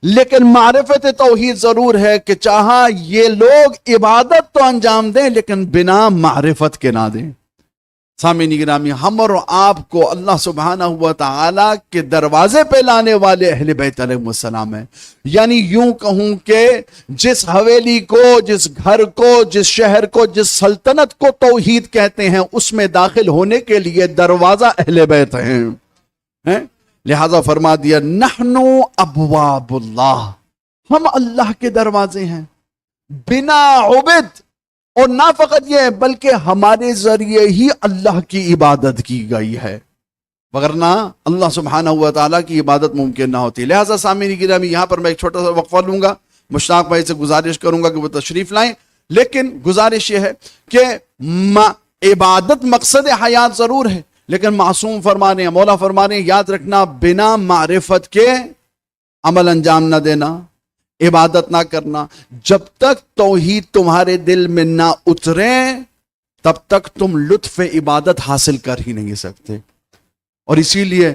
لیکن معرفت توحید ضرور ہے کہ چاہا یہ لوگ عبادت تو انجام دیں لیکن بنا معرفت کے نہ دیں. سامعین گرامی ہم اور آپ کو اللہ سبحانہ و تعالی کے دروازے پہ لانے والے اہل بیت علیہ السلام ہیں. یعنی یوں کہوں کہ جس حویلی کو، جس گھر کو، جس شہر کو، جس سلطنت کو توحید کہتے ہیں، اس میں داخل ہونے کے لیے دروازہ اہل بیت ہیں. لہذا فرما دیا نحن ابواب اللہ، ہم اللہ کے دروازے ہیں. بنا عبد، اور نہ فقط یہ بلکہ ہمارے ذریعے ہی اللہ کی عبادت کی گئی ہے، وگرنہ اللہ سبحانہ و تعالیٰ کی عبادت ممکن نہ ہوتی. لہذا سامعین گرامی یہاں پر میں ایک چھوٹا سا وقفہ لوں گا. مشتاق بھائی سے گزارش کروں گا کہ وہ تشریف لائیں، لیکن گزارش یہ ہے کہ عبادت مقصد حیات ضرور ہے، لیکن معصوم فرمانے ہیں، مولا فرمانے ہیں یاد رکھنا بنا معرفت کے عمل انجام نہ دینا، عبادت نہ کرنا. جب تک توحید تمہارے دل میں نہ اترے تب تک تم لطف عبادت حاصل کر ہی نہیں سکتے. اور اسی لیے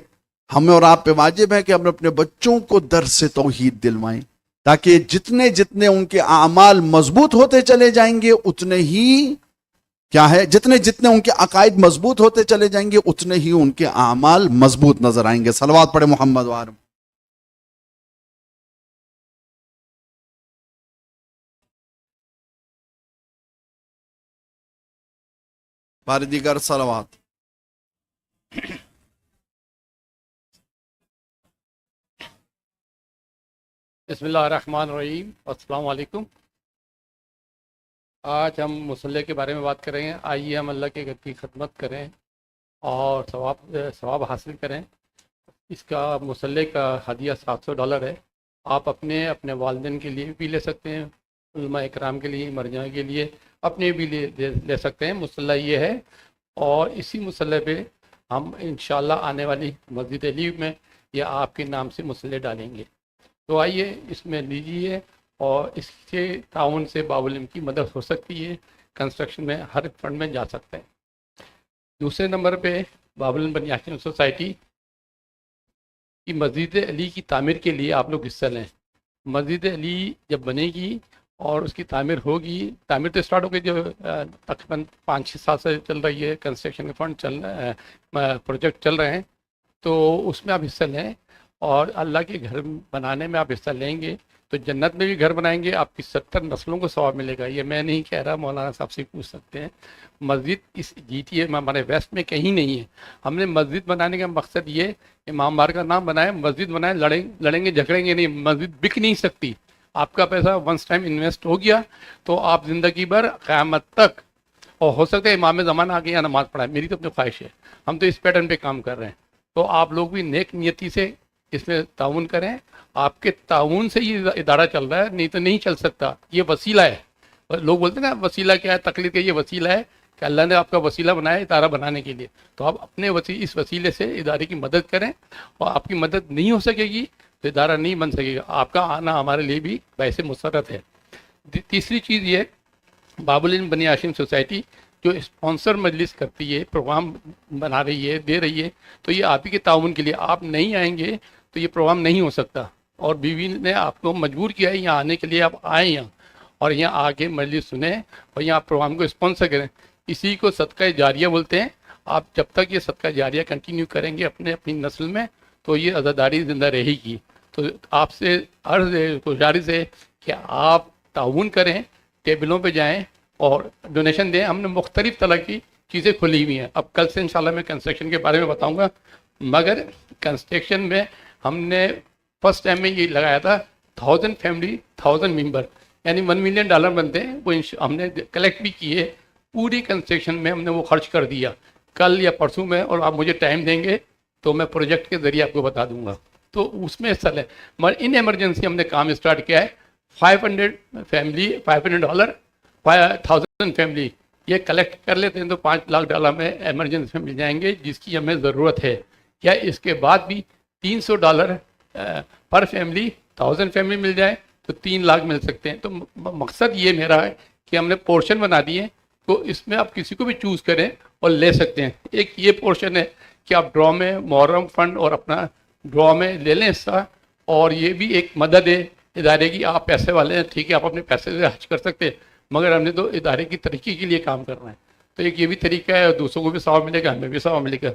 ہمیں اور آپ پہ واجب ہے کہ ہم اپنے بچوں کو درس توحید دلوائیں، تاکہ جتنے جتنے ان کے اعمال مضبوط ہوتے چلے جائیں گے اتنے ہی کیا ہے، جتنے جتنے ان کے عقائد مضبوط ہوتے چلے جائیں گے اتنے ہی ان کے اعمال مضبوط نظر آئیں گے. صلوات پڑھے محمد وآلہ. بار دیگر صلوات. بسم اللہ الرحمن الرحیم. السلام علیکم. آج ہم مصلی کے بارے میں بات کریں گے. آئیے ہم اللہ کے گھر کی خدمت کریں اور ثواب حاصل کریں. اس کا مصلی کا ہدیہ $700 ہے. آپ اپنے والدین کے لیے بھی لے سکتے ہیں، علماء اکرام کے لیے، مرجع کے لیے، اپنے بھی لے سکتے ہیں. مصلی یہ ہے، اور اسی مصلی پہ ہم انشاءاللہ آنے والی مسجد علی میں یا آپ کے نام سے مصلی ڈالیں گے. تو آئیے اس میں لیجیے، اور اس کے تعاون سے باب العلم کی مدد ہو سکتی ہے. کنسٹرکشن میں ہر فنڈ میں جا سکتے ہیں. دوسرے نمبر پہ باب العلم بنی ہاشم سوسائٹی کی مسجد علی کی تعمیر کے لیے آپ لوگ حصہ لیں. مسجد علی جب بنے گی اور اس کی تعمیر ہوگی، تعمیر تو اسٹارٹ ہو گئی، جو تقریباً 5-6 سال سے چل رہی ہے، کنسٹرکشن کے فنڈ پروجیکٹ چل رہے ہیں، تو اس میں آپ حصہ لیں. اور اللہ کے گھر بنانے میں آپ حصہ لیں گے تو جنت میں بھی گھر بنائیں گے، آپ کی 70 نسلوں کو ثواب ملے گا. یہ میں نہیں کہہ رہا، مولانا صاحب سے پوچھ سکتے ہیں. مسجد اس GTA میں ہمارے ویسٹ میں کہیں نہیں ہے. ہم نے مسجد بنانے کا مقصد یہ امام بار کا نام بنائے، مسجد بنائے، لڑیں گے جھگڑیں گے نہیں. مسجد بک نہیں سکتی. آپ کا پیسہ ونس ٹائم انویسٹ ہو گیا تو آپ زندگی بھر قیامت تک، اور ہو سکتا ہے امام زمانہ آ کے یہاں نماز پڑھائے. میری تو اپنی خواہش ہے، ہم تو اس پیٹرن پہ کام کر رہے ہیں. تو آپ لوگ بھی نیک نیتی سے اس میں تعاون کریں. آپ کے تعاون سے یہ ادارہ چل رہا ہے، نہیں تو نہیں چل سکتا. یہ وسیلہ ہے. لوگ بولتے ہیں نا وسیلہ کیا ہے، تقلید کا یہ وسیلہ ہے کہ اللہ نے آپ کا وسیلہ بنایا ادارہ بنانے کے لیے. تو آپ اپنے اس وسیلے سے ادارے کی مدد کریں، اور آپ کی مدد نہیں ہو سکے گی تو ادارہ نہیں بن سکے گا. آپ کا آنا ہمارے لیے بھی باعث مسرت ہے. تیسری چیز یہ، باب العلم بنی ہاشم سوسائٹی جو اسپانسر مجلس کرتی ہے، پروگرام بنا رہی ہے، دے رہی ہے، تو یہ آپ ہی کے تعاون کے لیے. آپ نہیں آئیں گے تو یہ پروگرام نہیں ہو سکتا. اور بیوی نے آپ کو مجبور کیا ہے یہاں آنے کے لیے. آپ آئیں یہاں اور یہاں آ کے مجلس سنیں اور یہاں پروگرام کو اسپانسر کریں. اسی کو صدقہ جاریہ بولتے ہیں. آپ جب تک یہ صدقہ جاریہ کنٹینیو کریں گے اپنی نسل میں تو یہ عزاداری زندہ رہے گی. تو آپ سے عرض ہے، گزارش ہے کہ آپ تعاون کریں، ٹیبلوں پہ جائیں اور ڈونیشن دیں. ہم نے مختلف طرح کی چیزیں کھلی ہوئی ہیں. اب کل سے انشاءاللہ میں کنسٹرکشن کے بارے میں بتاؤں گا، مگر کنسٹرکشن میں ہم نے فرسٹ ٹائم میں یہ لگایا تھا 1000 فیملی 1000 ممبر، یعنی $1 ملین بنتے ہیں. وہ ہم نے کلیکٹ بھی کیے. پوری کنسٹرکشن میں ہم نے وہ خرچ کر دیا کل یا پرسوں میں. اور آپ مجھے ٹائم دیں گے تو میں پروجیکٹ کے ذریعے آپ کو بتا دوں گا. تو اس میں حصہ لیں. مگر ان ایمرجنسی ہم نے کام اسٹارٹ کیا ہے. 500 فیملی $500 1000 فیملی یہ کلیکٹ کر لیتے ہیں تو $5 لاکھ میں ایمرجنسی میں مل جائیں گے، جس کی ہمیں ضرورت ہے. یا اس کے بعد بھی $300 پر فیملی 1000 فیملی مل جائے تو 3 لاکھ مل سکتے ہیں. تو مقصد یہ میرا ہے کہ ہم نے پورشن بنا دیے، تو اس میں آپ کسی کو بھی چوز کریں اور لے سکتے ہیں. ایک یہ پورشن ہے کہ آپ ڈرا میں محرم فنڈ اور اپنا ڈرا میں لے لیں حصہ. اور یہ بھی ایک مدد ہے ادارے کی. آپ پیسے والے ہیں، ٹھیک ہے، آپ اپنے پیسے سے حج کر سکتے ہیں، مگر ہم نے تو ادارے کی ترقی کے لیے کام کرنا ہے. تو ایک یہ بھی طریقہ ہے، دوسروں کو بھی ثواب ملے گا، ہمیں بھی ثواب ملے گا.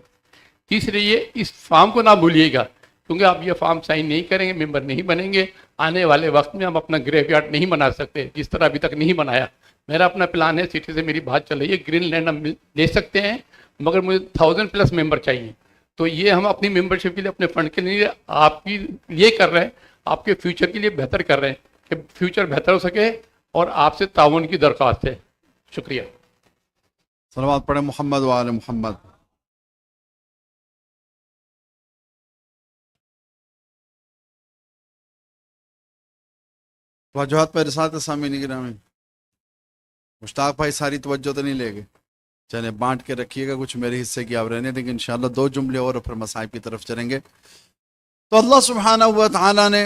تیسرے یہ، اس فارم کو نہ بھولیے گا، کیونکہ آپ یہ فارم سائن نہیں کریں گے، ممبر نہیں بنیں گے. آنے والے وقت میں ہم اپنا گریو یارڈ نہیں بنا سکتے جس طرح ابھی تک نہیں بنایا. میرا اپنا پلان ہے، سٹی سے میری بات چل رہی ہے، گرین لینڈ ہم لے سکتے ہیں، مگر مجھے 1000+ ممبر چاہیے. تو یہ ہم اپنی ممبرشپ کے لیے، اپنے فنڈ کے لیے، آپ کی یہ کر رہے ہیں، آپ کے فیوچر کے لیے بہتر کر رہے ہیں کہ فیوچر بہتر ہو سکے، اور آپ سے تعاون کی درخواست ہے. شکریہ. صلوات پڑھیں محمد وآل محمد. توجہات پر رسالت سامعین گرامی. مشتاق بھائی ساری توجہ تو نہیں لے گئے، چلیں بانٹ کے رکھیے گا، کچھ میرے حصے کی آپ رہنے دیں گے. انشاءاللہ 2 جملے اور پھر مصائب کی طرف چلیں گے. تو اللہ سبحانہ و تعالیٰ نے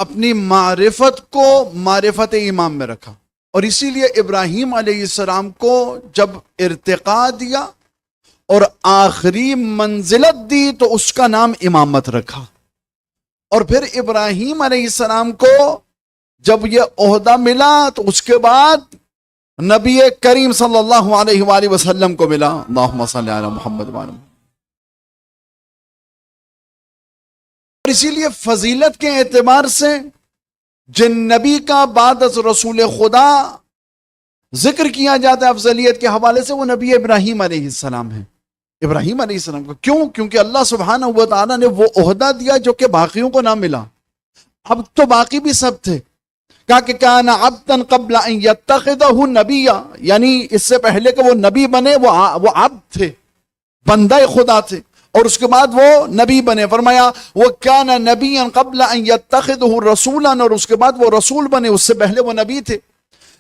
اپنی معرفت کو معرفت امام میں رکھا، اور اسی لیے ابراہیم علیہ السلام کو جب ارتقاء دیا اور آخری منزلت دی تو اس کا نام امامت رکھا. اور پھر ابراہیم علیہ السلام کو جب یہ عہدہ ملا تو اس کے بعد نبی کریم صلی اللہ علیہ وآلہ وسلم کو ملا. اللہم صلی علی محمد وعلی محمد. اور اسی لیے فضیلت کے اعتبار سے جن نبی کا بعد از رسول خدا ذکر کیا جاتا ہے افضلیت کے حوالے سے، وہ نبی ابراہیم علیہ السلام ہیں. ابراہیم علیہ السلام کو کیوں؟ کیونکہ اللہ سبحانہ و تعالیٰ نے وہ عہدہ دیا جو کہ باقیوں کو نہ ملا. اب تو باقی بھی سب تھے. کہا کہ کان عبدا قبل ان یتخذہ نبیا، یعنی اس سے پہلے کہ وہ نبی بنے وہ عبد تھے، بندہ خدا تھے، اور اس کے بعد وہ نبی بنے. فرمایا وہ کان نبیا قبل ان یتخذہ رسولا، اور اس کے بعد وہ رسول بنے، اس سے پہلے وہ نبی تھے.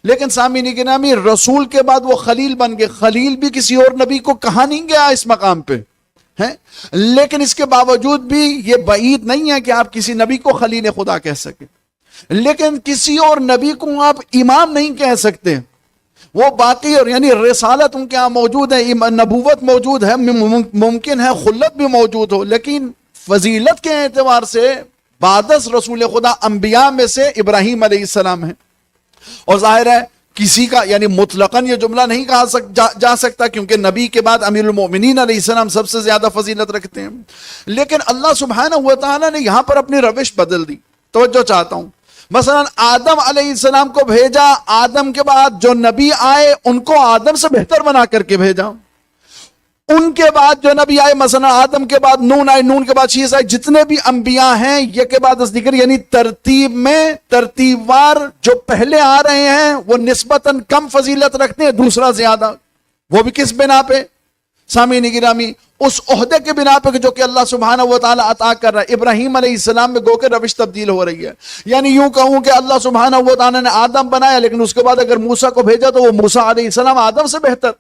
لیکن سامعین گرامی، رسول کے بعد وہ خلیل بن گئے. خلیل بھی کسی اور نبی کو کہا نہیں گیا اس مقام پہ ہے، لیکن اس کے باوجود بھی یہ بعید نہیں ہے کہ آپ کسی نبی کو خلیل خدا کہہ سکیں. لیکن کسی اور نبی کو آپ امام نہیں کہہ سکتے. وہ باقی، اور یعنی رسالت ان کے یہاں موجود ہے، نبوت موجود ہے، ممکن ہے خلت بھی موجود ہو، لیکن فضیلت کے اعتبار سے بعد از رسول خدا انبیاء میں سے ابراہیم علیہ السلام ہیں. اور ظاہر ہے کسی کا یعنی مطلقاً یہ جملہ نہیں کہا جا سکتا، کیونکہ نبی کے بعد امیر المؤمنین علیہ السلام سب سے زیادہ فضیلت رکھتے ہیں. لیکن اللہ سبحانہ و تعالیٰ نے یہاں پر اپنی روش بدل دی. توجہ چاہتا ہوں. مثلا آدم علیہ السلام کو بھیجا، آدم کے بعد جو نبی آئے ان کو آدم سے بہتر بنا کر کے بھیجا. ان کے بعد جو نبی آئے، مثلا آدم کے بعد نون آئے، نون کے بعد شیس آئے، جتنے بھی انبیاء ہیں یہ کے بعد از دیگر، یعنی ترتیب میں ترتیب وار جو پہلے آ رہے ہیں وہ نسبتاً کم فضیلت رکھتے ہیں، دوسرا زیادہ. وہ بھی کس بنا پہ؟ سامعین گرامی، اس عہدے کے بنا پہ جو کہ اللہ سبحانہ و تعالیٰ عطا کر رہا ہے. ابراہیم علیہ السلام میں گو کے روش تبدیل ہو رہی ہے. یعنی یوں کہوں کہ اللہ سبحانہ و تعالیٰ نے آدم بنایا، لیکن اس کے بعد اگر موسیٰ کو بھیجا تو وہ موسیٰ علیہ السلام آدم سے بہتر.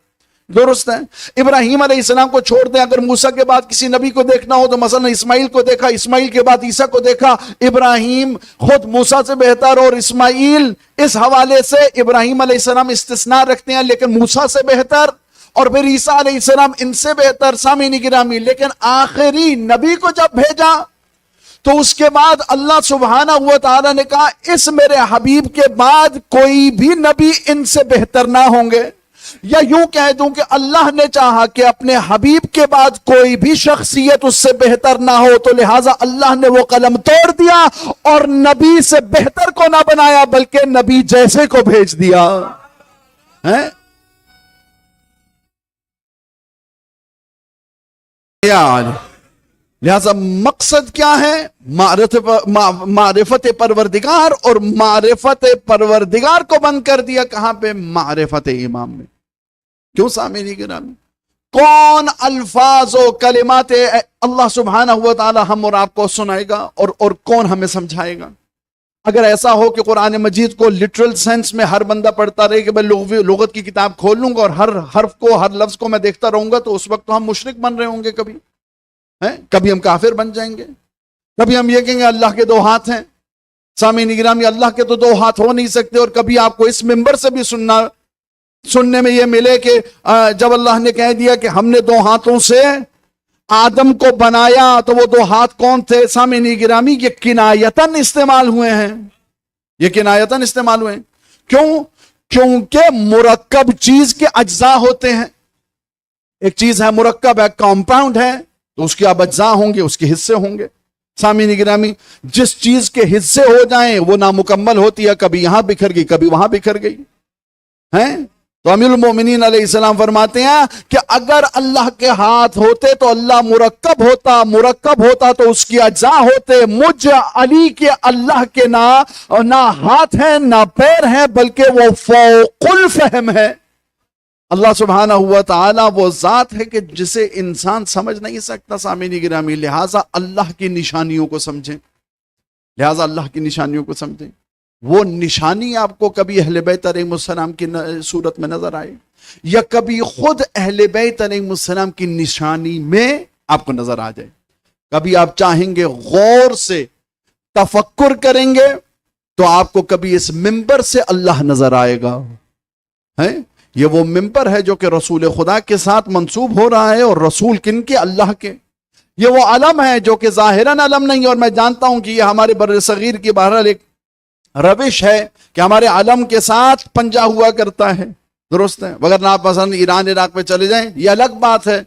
درست ہے. ابراہیم علیہ السلام کو چھوڑ دیں، اگر موسیٰ کے بعد کسی نبی کو دیکھنا ہو تو مثلا اسماعیل کو دیکھا، اسماعیل کے بعد عیسیٰ کو دیکھا، ابراہیم خود موسیٰ سے بہتر، اور اسماعیل اس حوالے سے ابراہیم علیہ السلام استثناء رکھتے ہیں، لیکن موسیٰ سے بہتر، اور پھر عیسیٰ علیہ السلام ان سے بہتر. سامعین گرامی، لیکن آخری نبی کو جب بھیجا تو اس کے بعد اللہ سبحانہ و تعالیٰ نے کہا اس میرے حبیب کے بعد کوئی بھی نبی ان سے بہتر نہ ہوں گے. یا یوں کہہ دوں کہ اللہ نے چاہا کہ اپنے حبیب کے بعد کوئی بھی شخصیت اس سے بہتر نہ ہو، تو لہٰذا اللہ نے وہ قلم توڑ دیا اور نبی سے بہتر کو نہ بنایا بلکہ نبی جیسے کو بھیج دیا. لہذا مقصد کیا ہے؟ معرفت پروردگار، اور معرفت پروردگار کو بند کر دیا کہاں پہ؟ معرفت امام میں. کیوں سامعین گرامی؟ کون الفاظ و کلمات اللہ سبحانہ و تعالی ہم اور آپ کو سنائے گا اور کون ہمیں سمجھائے گا؟ اگر ایسا ہو کہ قرآن مجید کو لٹرل سینس میں ہر بندہ پڑھتا رہے کہ میں لغت کی کتاب کھول لوں گا اور ہر حرف کو ہر لفظ کو میں دیکھتا رہوں گا، تو اس وقت تو ہم مشرک بن رہے ہوں گے. کبھی ہم کافر بن جائیں گے، کبھی ہم یہ کہیں گے اللہ کے 2 ہاتھ ہیں. سامعین گرامی، اللہ کے تو 2 ہاتھ ہو نہیں سکتے. اور کبھی آپ کو اس منبر سے بھی سننے میں یہ ملے کہ جب اللہ نے کہہ دیا کہ ہم نے 2 ہاتھوں سے آدم کو بنایا تو وہ 2 ہاتھ کون تھے؟ سامعین گرامی، یہ کنایتاً استعمال ہوئے ہیں. یہ کنایتاً استعمال ہوئے ہیں. کیوں؟ کیونکہ مرکب چیز کے اجزاء ہوتے ہیں. ایک چیز ہے مرکب ہے، کمپاؤنڈ ہے، تو اس کے اب اجزاء ہوں گے، اس کے حصے ہوں گے. سامعین گرامی، جس چیز کے حصے ہو جائیں وہ نامکمل ہوتی ہے، کبھی یہاں بکھر گئی، کبھی وہاں بکھر گئی ہیں. تو امیر المومنین علیہ السلام فرماتے ہیں کہ اگر اللہ کے ہاتھ ہوتے تو اللہ مرکب ہوتا تو اس کی اجزاء ہوتے. مجھ علی کے اللہ کے نہ ہاتھ ہیں نہ پیر ہیں، بلکہ وہ فوق الفہم ہے. اللہ سبحانہ ہوا تعالیٰ وہ ذات ہے کہ جسے انسان سمجھ نہیں سکتا. سامعین گرامی، لہٰذا اللہ کی نشانیوں کو سمجھیں، وہ نشانی آپ کو کبھی اہل بیت علیہ السلام کی صورت میں نظر آئے، یا کبھی خود اہل بیت علیہ السلام کی نشانی میں آپ کو نظر آ جائے. کبھی آپ چاہیں گے غور سے تفکر کریں گے تو آپ کو کبھی اس ممبر سے اللہ نظر آئے گا. یہ وہ ممبر ہے جو کہ رسول خدا کے ساتھ منسوب ہو رہا ہے, اور رسول کن کے؟ اللہ کے. یہ وہ علم ہے جو کہ ظاہراً علم نہیں ہے, اور میں جانتا ہوں کہ یہ ہمارے بر صغیر کی بہرحال ایک روش ہے کہ ہمارے علم کے ساتھ پنجا ہوا کرتا ہے, درست ہے. وگرنہ آپ مثلا ایران عراق پہ چلے جائیں, یہ الگ بات ہے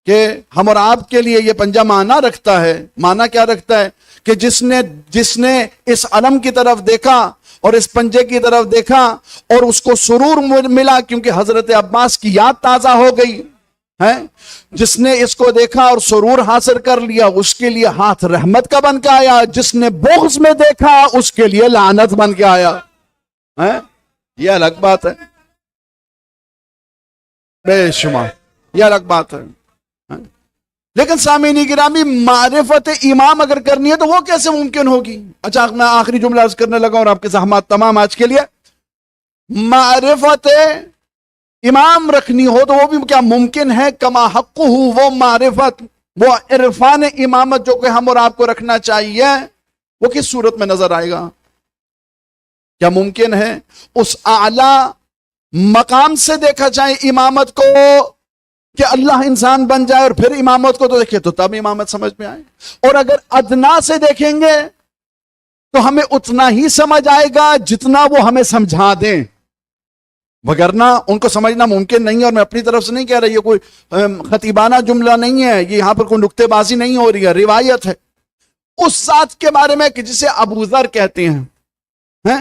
کہ ہم اور آپ کے لیے یہ پنجا معنی رکھتا ہے. معنی کیا رکھتا ہے؟ کہ جس نے اس علم کی طرف دیکھا اور اس پنجے کی طرف دیکھا اور اس کو سرور ملا کیونکہ حضرت عباس کی یاد تازہ ہو گئی ہے, جس نے اس کو دیکھا اور سرور حاصل کر لیا اس کے لیے ہاتھ رحمت کا بن کے آیا, جس نے بغض میں دیکھا اس کے لیے لعنت بن کے آیا ہے. یہ الگ بات ہے بے شمار, یہ الگ بات ہے. لیکن سامعین گرامی, معرفت امام اگر کرنی ہے تو وہ کیسے ممکن ہوگی؟ اچھا میں آخری جملہ عرض کرنے لگا اور آپ کے زحمات تمام آج کے لیے. معرفت امام رکھنی ہو تو وہ بھی کیا ممکن ہے؟ کما حق ہو, وہ معرفت, وہ عرفان امامت جو کہ ہم اور آپ کو رکھنا چاہیے, وہ کس صورت میں نظر آئے گا؟ کیا ممکن ہے اس اعلی مقام سے دیکھا جائے امامت کو کہ اللہ انسان بن جائے اور پھر امامت کو تو دیکھے تو تب امامت سمجھ میں آئے؟ اور اگر ادنا سے دیکھیں گے تو ہمیں اتنا ہی سمجھ آئے گا جتنا وہ ہمیں سمجھا دیں, وگرنہ ان کو سمجھنا ممکن نہیں ہے. اور میں اپنی طرف سے نہیں کہہ رہا, یہ کوئی خطیبانہ جملہ نہیں ہے, یہ یہاں پر کوئی نکتے بازی نہیں ہو رہی ہے, روایت ہے اس ذات کے بارے میں کہ جسے ابو ذر کہتے ہیں,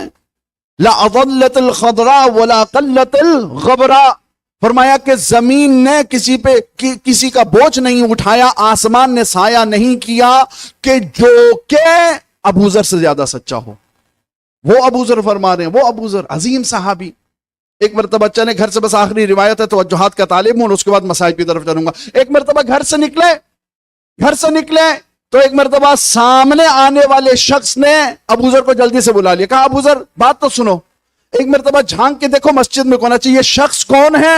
لا اضلت الخضراء ولا قلت الغبراء. فرمایا کہ زمین نے کسی کا بوجھ نہیں اٹھایا, آسمان نے سایہ نہیں کیا کہ جو کہ ابو ذر سے زیادہ سچا ہو. وہ ابو ذر فرما رہے ہیں, وہ ابو ذر عظیم صحابی. ایک مرتبہ چلے گھر سے, بس آخری روایت ہے, توجہات کا طالب ہوں, اس کے بعد مسائل کی طرف چلوں گا. ایک مرتبہ گھر سے نکلے تو ایک مرتبہ سامنے آنے والے شخص نے ابو ذر کو جلدی سے بلا لیا, کہا ابو ذر بات تو سنو. ایک مرتبہ جھانک کے دیکھو مسجد میں کون چاہیے, یہ شخص کون ہے؟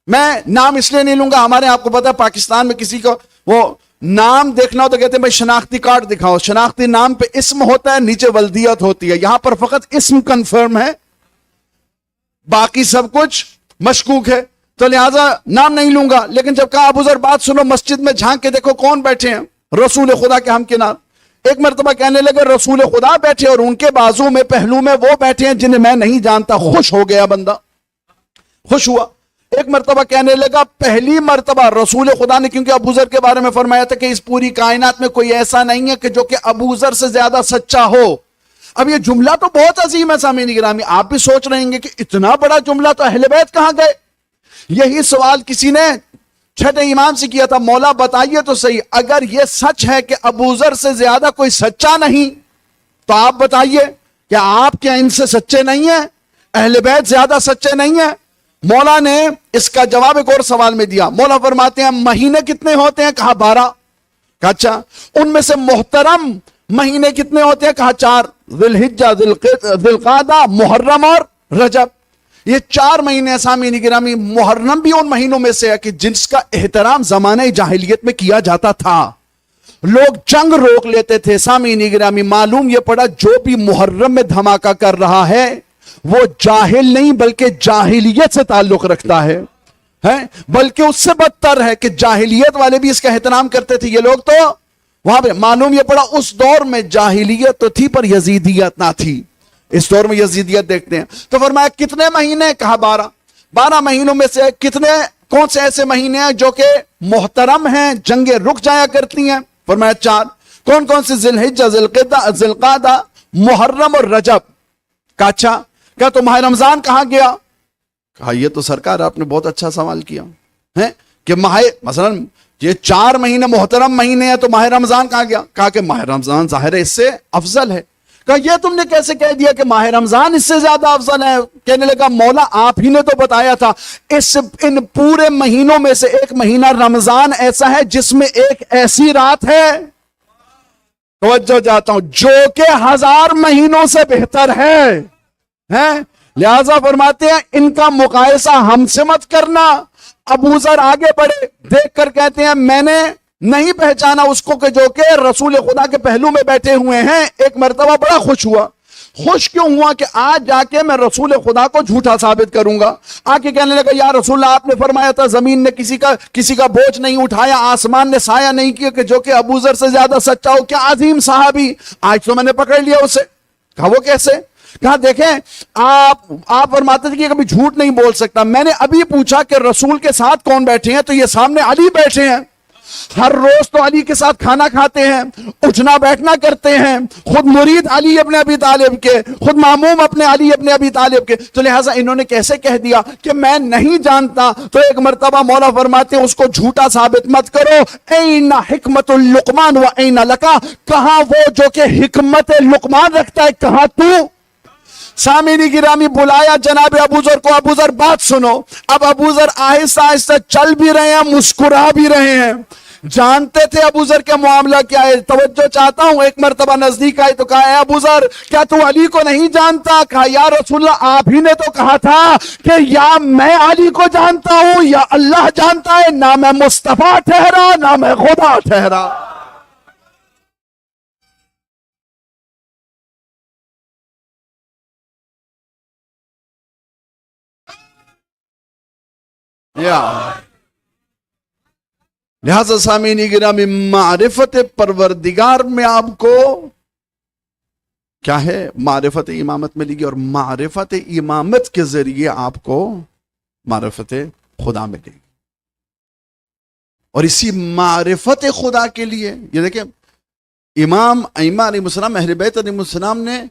میں نام اس لیے نہیں لوں گا, ہمارے آپ کو پتا ہے پاکستان میں کسی کو وہ نام دیکھنا ہو تو کہتے ہیں بھائی شناختی کارڈ دکھاؤ. شناختی نام پہ اسم ہوتا ہے, نیچے ولدیت ہوتی ہے. یہاں پر فقط اسم کنفرم ہے, باقی سب کچھ مشکوک ہے, تو لہذا نام نہیں لوں گا. لیکن جب کہا ابو ذر بات سنو, مسجد میں جھانک کے دیکھو کون بیٹھے ہیں, رسول خدا کے ہمکنار. ایک مرتبہ کہنے لگے رسول خدا بیٹھے اور ان کے بازو میں پہلو میں وہ بیٹھے ہیں جنہیں میں نہیں جانتا. خوش ہو گیا بندہ, خوش ہوا. ایک مرتبہ کہنے لگا پہلی مرتبہ رسول خدا نے, کیونکہ ابو ذر کے بارے میں فرمایا تھا کہ اس پوری کائنات میں کوئی ایسا نہیں ہے کہ جو کہ ابو ذر سے زیادہ سچا ہو. اب یہ جملہ تو بہت عظیم ہے سامعین گرامی, آپ بھی سوچ رہے ہیں کہ اتنا بڑا جملہ تو اہل بیت کہاں گئے؟ یہی سوال کسی نے چھٹے امام سے کیا تھا, مولا بتائیے تو صحیح, اگر یہ سچ ہے کہ ابو ذر سے زیادہ کوئی سچا نہیں تو آپ بتائیے کہ آپ کیا ان سے سچے نہیں ہیں؟ اہل بیت زیادہ سچے نہیں ہیں؟ مولا نے اس کا جواب ایک اور سوال میں دیا. مولا فرماتے ہیں مہینے کتنے ہوتے ہیں؟ کہا 12. کہا اچھا, ان میں سے محترم مہینے کتنے ہوتے ہیں؟ کہا 4, ذی الحجہ, ذی القعدہ, محرم اور رجب. یہ 4 مہینے سامعین گرامی. محرم بھی ان مہینوں میں سے ہے کہ جس کا احترام زمانہ جاہلیت میں کیا جاتا تھا, لوگ جنگ روک لیتے تھے. سامعین گرامی معلوم یہ پڑا جو بھی محرم میں دھماکہ کر رہا ہے وہ جاہل نہیں بلکہ جاہلیت سے تعلق رکھتا ہے, بلکہ اس سے بدتر ہے کہ جاہلیت والے بھی اس کا احترام کرتے تھے. یہ لوگ تو وہاں پہ معلوم یہ پڑا اس دور میں جاہلیت تو تھی پر یزیدیت نہ تھی. اس دور میں یزیدیت دیکھتے ہیں. تو فرمایا کتنے مہینے؟ کہا 12. 12 مہینوں میں سے کون سے ایسے مہینے ہیں جو کہ محترم ہیں, جنگیں رک جایا کرتی ہیں؟ فرمایا 4. کون سے؟ ذی الحجہ, ذی القعدہ, محرم اور رجب. کہا اچھا, کیا تو ماہ رمضان کہاں گیا؟ کہا یہ تو سرکار آپ نے بہت اچھا سوال کیا ہے کہ مثلا یہ 4 مہینے محترم مہینے ہیں تو ماہ رمضان کہاں گیا؟ کہا کہ ماہ رمضان ظاہر ہے اس سے افضل ہے. کہا یہ تم نے کیسے کہہ دیا کہ ماہ رمضان اس سے زیادہ افضل ہے؟ کہنے لگا مولا آپ ہی نے تو بتایا تھا ان پورے مہینوں میں سے ایک مہینہ رمضان ایسا ہے جس میں ایک ایسی رات ہے, توجہ جاتا ہوں, جو کہ 1000 مہینوں سے بہتر ہے. لہذا فرماتے ہیں ان کا مقایسہ ہم سے مت کرنا. ابو ذر آگے بڑھے, دیکھ کر کہتے ہیں میں نے نہیں پہچانا اس کو کہ جو کہ رسول خدا کے پہلو میں بیٹھے ہوئے ہیں. ایک مرتبہ بڑا خوش ہوا. خوش کیوں ہوا؟ کہ آج جا کے میں رسول خدا کو جھوٹا ثابت کروں گا. آ کے کہنے لگا یا رسول اللہ آپ نے فرمایا تھا زمین نے کسی کا بوجھ نہیں اٹھایا, آسمان نے سایہ نہیں کیا کہ جو کہ ابو ذر سے زیادہ سچا ہو. کیا عظیم صحابی. آج تو میں نے پکڑ لیا اسے. کہا وہ کیسے؟ کہا دیکھیں آپ فرماتے تھے کہ کبھی جھوٹ نہیں بول سکتا. میں نے ابھی پوچھا کہ رسول کے ساتھ کون بیٹھے ہیں, تو یہ سامنے علی بیٹھے ہیں. ہر روز تو علی کے ساتھ کھانا کھاتے ہیں, اٹھنا بیٹھنا کرتے ہیں, خود مرید علی ابن ابی طالب کے, خود معموم اپنے علی ابن ابی طالب کے. تو لہٰذا انہوں نے کیسے کہہ دیا کہ میں نہیں جانتا؟ تو ایک مرتبہ مولا فرماتے ہیں اس کو جھوٹا ثابت مت کرو. این حکمت اللقمان و این لکا, کہاں وہ جو کہ حکمت لقمان رکھتا ہے, کہاں تو؟ سامعین گرامی بلایا جناب ابو ذر کو. ابو ذر بات سنو. اب ابو ذر آہستہ آہستہ چل بھی رہے ہیں, مسکرا بھی رہے ہیں. جانتے تھے ابو ذر کا معاملہ کیا ہے. توجہ چاہتا ہوں. ایک مرتبہ نزدیک آئی تو کہا اے ابو ذر کیا تو علی کو نہیں جانتا؟ کہا یا رسول اللہ آپ ہی نے تو کہا تھا کہ یا میں علی کو جانتا ہوں یا اللہ جانتا ہے, نہ میں مصطفیٰ ٹھہرا نہ میں خدا ٹھہرا. لہذا سامعین گرامی معرفت پروردگار میں آپ کو کیا ہے, معرفت امامت ملے گی, اور معرفت امامت کے ذریعے آپ کو معرفت خدا ملے گی. اور اسی معرفت خدا کے لیے یہ دیکھیں امام ائمہ علیہ السلام, اہل بیت علیہ السلام نے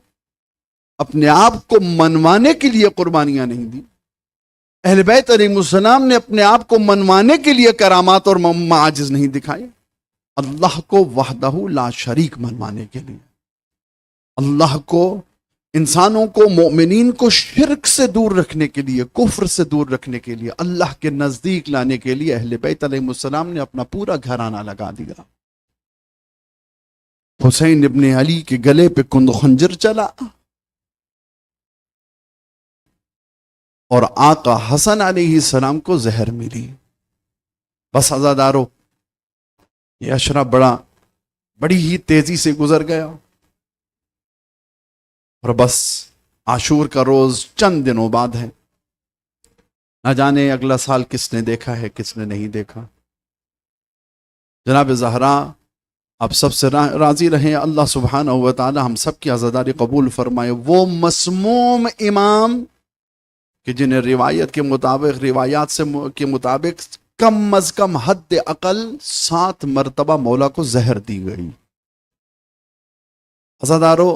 اپنے آپ کو منوانے کے لیے قربانیاں نہیں دی. اہل بیت علیہ السلام نے اپنے آپ کو منوانے کے لیے کرامات اور معاجز نہیں دکھائے. اللہ کو وحدہ لا شریک منوانے کے لیے, اللہ کو, انسانوں کو, مومنین کو شرک سے دور رکھنے کے لیے, کفر سے دور رکھنے کے لیے, اللہ کے نزدیک لانے کے لیے اہل بیت علیہ السلام نے اپنا پورا گھرانہ لگا دیا. حسین ابن علی کے گلے پہ کند خنجر چلا, اور آقا حسن علیہ السلام کو زہر ملی. بس عزادارو یہ اشرا بڑی ہی تیزی سے گزر گیا, اور بس عاشور کا روز چند دنوں بعد ہے. نہ جانے اگلا سال کس نے دیکھا ہے کس نے نہیں دیکھا. جناب زہرا آپ سب سے راضی رہیں. اللہ سبحانہ و تعالی ہم سب کی عزاداری قبول فرمائے. وہ مسموم امام کہ جنہیں روایت کے مطابق, روایات کے مطابق کم از کم حد اقل 7 مرتبہ مولا کو زہر دی گئی. عزادارو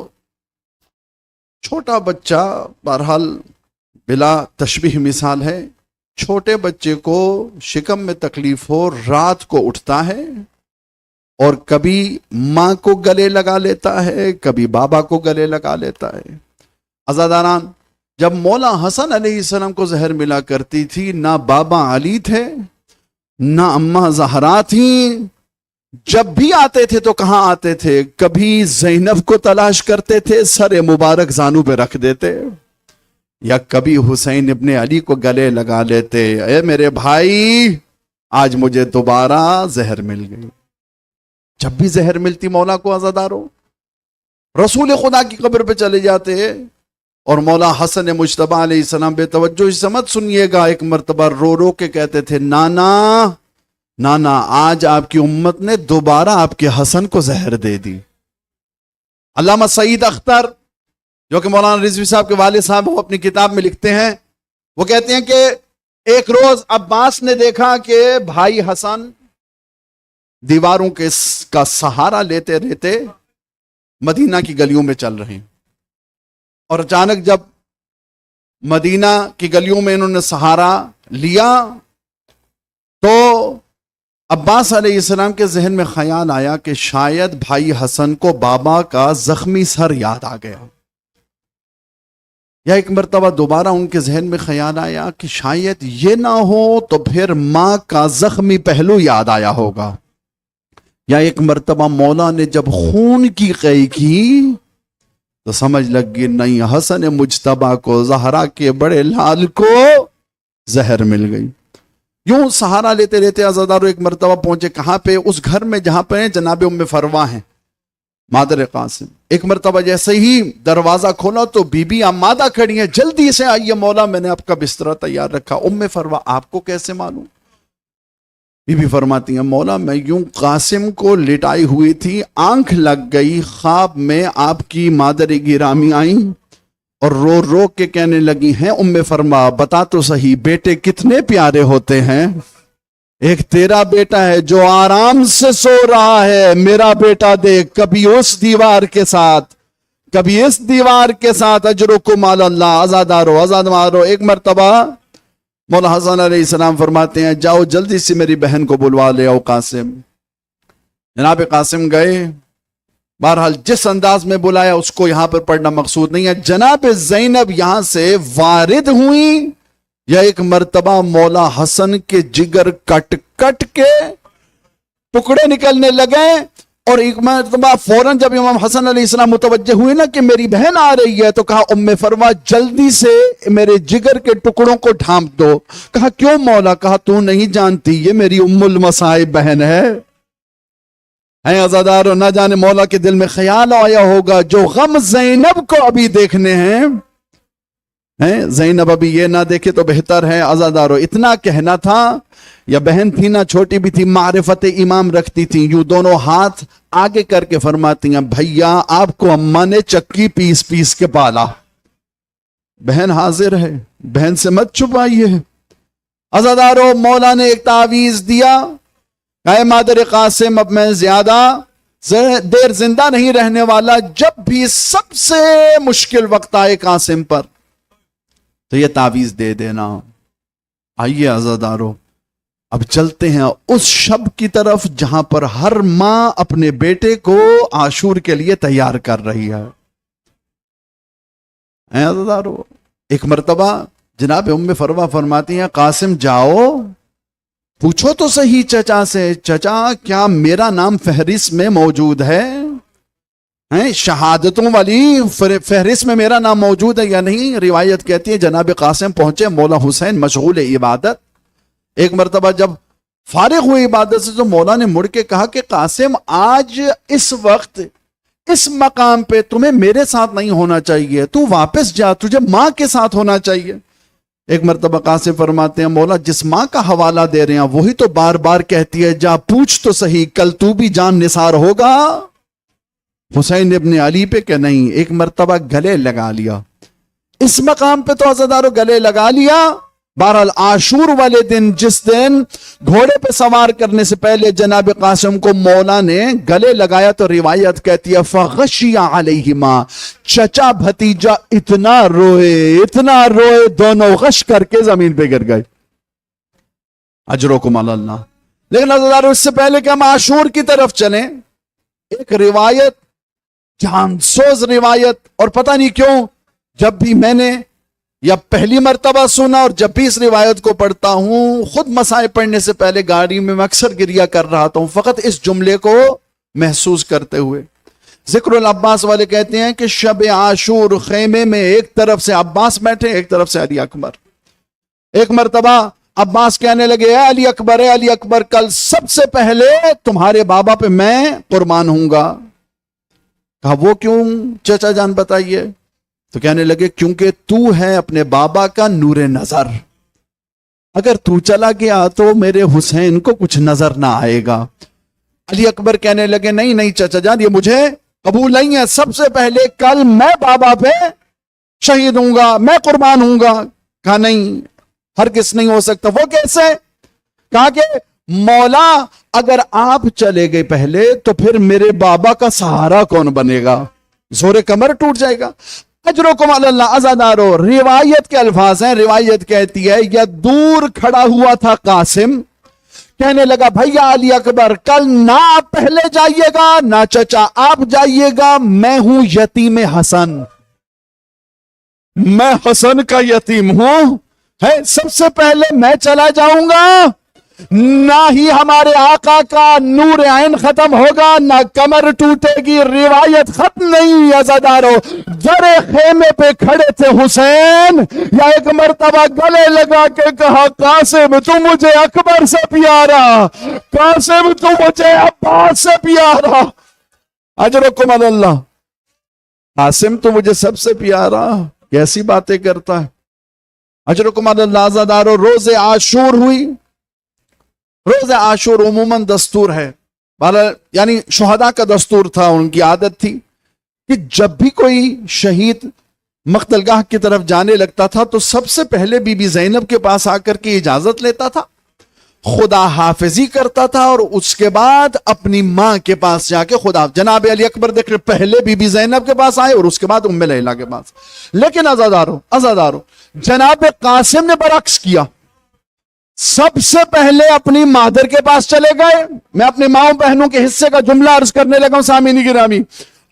چھوٹا بچہ بہرحال بلا تشبیہ مثال ہے, چھوٹے بچے کو شکم میں تکلیف ہو رات کو اٹھتا ہے اور کبھی ماں کو گلے لگا لیتا ہے, کبھی بابا کو گلے لگا لیتا ہے. عزاداران جب مولا حسن علیہ السلام کو زہر ملا کرتی تھی, نہ بابا علی تھے نہ اماں زہرا تھیں. جب بھی آتے تھے تو کہاں آتے تھے؟ کبھی زینب کو تلاش کرتے تھے, سر مبارک زانو پہ رکھ دیتے, یا کبھی حسین ابن علی کو گلے لگا لیتے, اے میرے بھائی آج مجھے دوبارہ زہر مل گئی. جب بھی زہر ملتی مولا کو عزادارو, رسول خدا کی قبر پہ چلے جاتے, اور مولا حسن مجتبی علیہ السلام بے توجہ سے مت سنیے گا, ایک مرتبہ رو رو کے کہتے تھے نانا نانا آج آپ کی امت نے دوبارہ آپ کے حسن کو زہر دے دی. علامہ سعید اختر جو کہ مولانا رضوی صاحب کے والد صاحب وہ اپنی کتاب میں لکھتے ہیں, وہ کہتے ہیں کہ ایک روز عباس نے دیکھا کہ بھائی حسن دیواروں کا سہارا لیتے رہتے مدینہ کی گلیوں میں چل رہے ہیں, اور اچانک جب مدینہ کی گلیوں میں انہوں نے سہارا لیا تو عباس علیہ السلام کے ذہن میں خیال آیا کہ شاید بھائی حسن کو بابا کا زخمی سر یاد آ گیا, یا ایک مرتبہ دوبارہ ان کے ذہن میں خیال آیا کہ شاید یہ نہ ہو تو پھر ماں کا زخمی پہلو یاد آیا ہوگا, یا ایک مرتبہ مولا نے جب خون کی قے کی تو سمجھ لگ گئی نہیں حسن مجتبی کو, زہرا کے بڑے لال کو زہر مل گئی. یوں سہارا لیتے لیتے عزادارو ایک مرتبہ پہنچے کہاں پہ؟ اس گھر میں جہاں پہ جناب ام فروا ہیں، مادر قاسم۔ ایک مرتبہ جیسے ہی دروازہ کھولا تو بی بی آمادہ کھڑی ہیں، جلدی سے آئیے مولا، میں نے آپ کا بستر تیار رکھا۔ ام فروا آپ کو کیسے معلوم؟ بی بی فرماتی ہیں مولا میں یوں قاسم کو لٹائی ہوئی تھی، آنکھ لگ گئی، خواب میں آپ کی مادر گرامی آئیں اور رو رو کے کہنے لگی ہیں ام فرما بتا تو صحیح بیٹے کتنے پیارے ہوتے ہیں، ایک تیرا بیٹا ہے جو آرام سے سو رہا ہے، میرا بیٹا دیکھ کبھی اس دیوار کے ساتھ کبھی اس دیوار کے ساتھ، اجرکم علی اللہ۔ آزادارو آزادارو ایک مرتبہ مولا حسن علیہ السلام فرماتے ہیں جاؤ جلدی سے میری بہن کو بلوا لے آؤ قاسم۔ جناب قاسم گئے، بہرحال جس انداز میں بلایا اس کو یہاں پر پڑھنا مقصود نہیں ہے۔ جناب زینب یہاں سے وارد ہوئی، یا ایک مرتبہ مولا حسن کے جگر کٹ کٹ کے ٹکڑے نکلنے لگے، اور ایک مرتبہ فوراً جب امام حسن علیہ السلام متوجہ ہوئے نا کہ میری بہن آ رہی ہے، تو کہا ام فرما جلدی سے میرے جگر کے ٹکڑوں کو ڈھانپ دو۔ کہا کیوں مولا؟ کہا تو نہیں جانتی یہ میری ام المصائب بہن ہے۔ عزادارو نہ جانے مولا کے دل میں خیال آیا ہوگا جو غم زینب کو ابھی دیکھنے ہیں، زینب ابھی یہ نہ دیکھے تو بہتر ہے۔ عزادارو اتنا کہنا تھا، یا بہن تھی نہ چھوٹی بھی تھی، معرفت امام رکھتی تھی، یوں دونوں ہاتھ آگے کر کے فرماتی ہیں بھیا آپ کو اماں نے چکی پیس پیس کے پالا، بہن حاضر ہے، بہن سے مت چھپائیے۔ عزادارو مولا نے ایک تعویذ دیا، اے مادر قاسم اب میں زیادہ دیر زندہ نہیں رہنے والا، جب بھی سب سے مشکل وقت آئے قاسم پر تو یہ تعویذ دے دینا۔ آئیے عزادارو اب چلتے ہیں اس شب کی طرف جہاں پر ہر ماں اپنے بیٹے کو عاشور کے لیے تیار کر رہی ہے۔ عزادارو ایک مرتبہ جناب ام فروا فرماتی ہیں قاسم جاؤ پوچھو تو صحیح چچا سے، چچا کیا میرا نام فہرست میں موجود ہے؟ شہادتوں والی فہرست میں میرا نام موجود ہے یا نہیں؟ روایت کہتی ہے جناب قاسم پہنچے، مولا حسین مشغول عبادت۔ ایک مرتبہ جب فارغ ہوئی عبادت سے تو مولا نے مڑ کے کہا کہ قاسم آج اس وقت اس مقام پہ تمہیں میرے ساتھ نہیں ہونا چاہیے، تو واپس جا، تجھے ماں کے ساتھ ہونا چاہیے۔ ایک مرتبہ قاسم فرماتے ہیں مولا جس ماں کا حوالہ دے رہے ہیں وہی تو بار بار کہتی ہے جا پوچھ تو صحیح کل تو بھی جان نثار ہوگا حسین ابن علی پہ کہ نہیں۔ ایک مرتبہ گلے لگا لیا، اس مقام پہ تو عزادارو گلے لگا لیا۔ بہرحال عاشور والے دن جس دن گھوڑے پہ سوار کرنے سے پہلے جناب قاسم کو مولا نے گلے لگایا تو روایت کہتی ہے فغشی علیہما، چچا بھتیجا اتنا روئے دونوں غش کر کے زمین پہ گر گئے۔ اجرکم علی اللہ۔ لیکن عزادارو اس سے پہلے کہ ہم عاشور کی طرف چلیں، ایک روایت جان سوز روایت، اور پتہ نہیں کیوں جب بھی میں نے یا پہلی مرتبہ سنا اور جب بھی اس روایت کو پڑھتا ہوں، خود مسائل پڑھنے سے پہلے گاڑی میں اکثر گریہ کر رہا ہوں فقط اس جملے کو محسوس کرتے ہوئے۔ ذکر العباس والے کہتے ہیں کہ شب عاشور خیمے میں ایک طرف سے عباس بیٹھے، ایک طرف سے علی اکبر۔ ایک مرتبہ عباس کہنے لگے اے علی اکبر کل سب سے پہلے تمہارے بابا پہ میں قربان ہوں گا۔ کہا وہ کیوں چچا جان بتائیے؟ تو کہنے لگے کیونکہ تو ہے اپنے بابا کا نور نظر، اگر تو چلا گیا تو میرے حسین کو کچھ نظر نہ آئے گا۔ علی اکبر کہنے لگے نہیں چچا جان یہ مجھے قبول نہیں ہے، سب سے پہلے کل میں بابا پہ شہید ہوں گا، میں قربان ہوں گا۔ کہا نہیں ہرگز نہیں ہو سکتا۔ وہ کیسے؟ کہا کہ مولا اگر آپ چلے گئے پہلے تو پھر میرے بابا کا سہارا کون بنے گا؟ زور کمر ٹوٹ جائے گا۔ اجرکم علی اللہ۔ عزادارو روایت کے الفاظ ہیں، روایت کہتی ہے یا دور کھڑا ہوا تھا قاسم، کہنے لگا بھیا علی اکبر کل نہ آپ پہلے جائیے گا نہ چچا آپ جائیے گا، میں ہوں یتیم حسن، میں حسن کا یتیم ہوں، ہے سب سے پہلے میں چلا جاؤں گا، نہ ہی ہمارے آقا کا نور عین ختم ہوگا، نہ کمر ٹوٹے گی، روایت ختم نہیں عزادارو۔ در خیمے پہ کھڑے تھے حسین، یا ایک مرتبہ گلے لگا کے کہا قاسم تو مجھے اکبر سے پیارا، قاسم تو مجھے عباس سے پیارا، اجرکم اللہ، قاسم تو مجھے سب سے پیارا، کیسی باتیں کرتا ہے۔ اجرکم اللہ عزادارو، روز عاشور ہوئی۔ روز عاشور عموماً دستور ہے، یعنی شہداء کا دستور تھا، ان کی عادت تھی کہ جب بھی کوئی شہید مقتل گاہ کی طرف جانے لگتا تھا تو سب سے پہلے بی بی زینب کے پاس آ کر کے اجازت لیتا تھا، خدا حافظی کرتا تھا، اور اس کے بعد اپنی ماں کے پاس جا کے خدا، جناب علی اکبر دیکھ رہے پہلے بی بی زینب کے پاس آئے اور اس کے بعد ام لیلہ کے پاس۔ لیکن عزادارو جناب قاسم نے برعکس کیا، سب سے پہلے اپنی مادر کے پاس چلے گئے۔ میں اپنے ماؤں بہنوں کے حصے کا جملہ عرض کرنے لگا ہوں سامعین گرامی،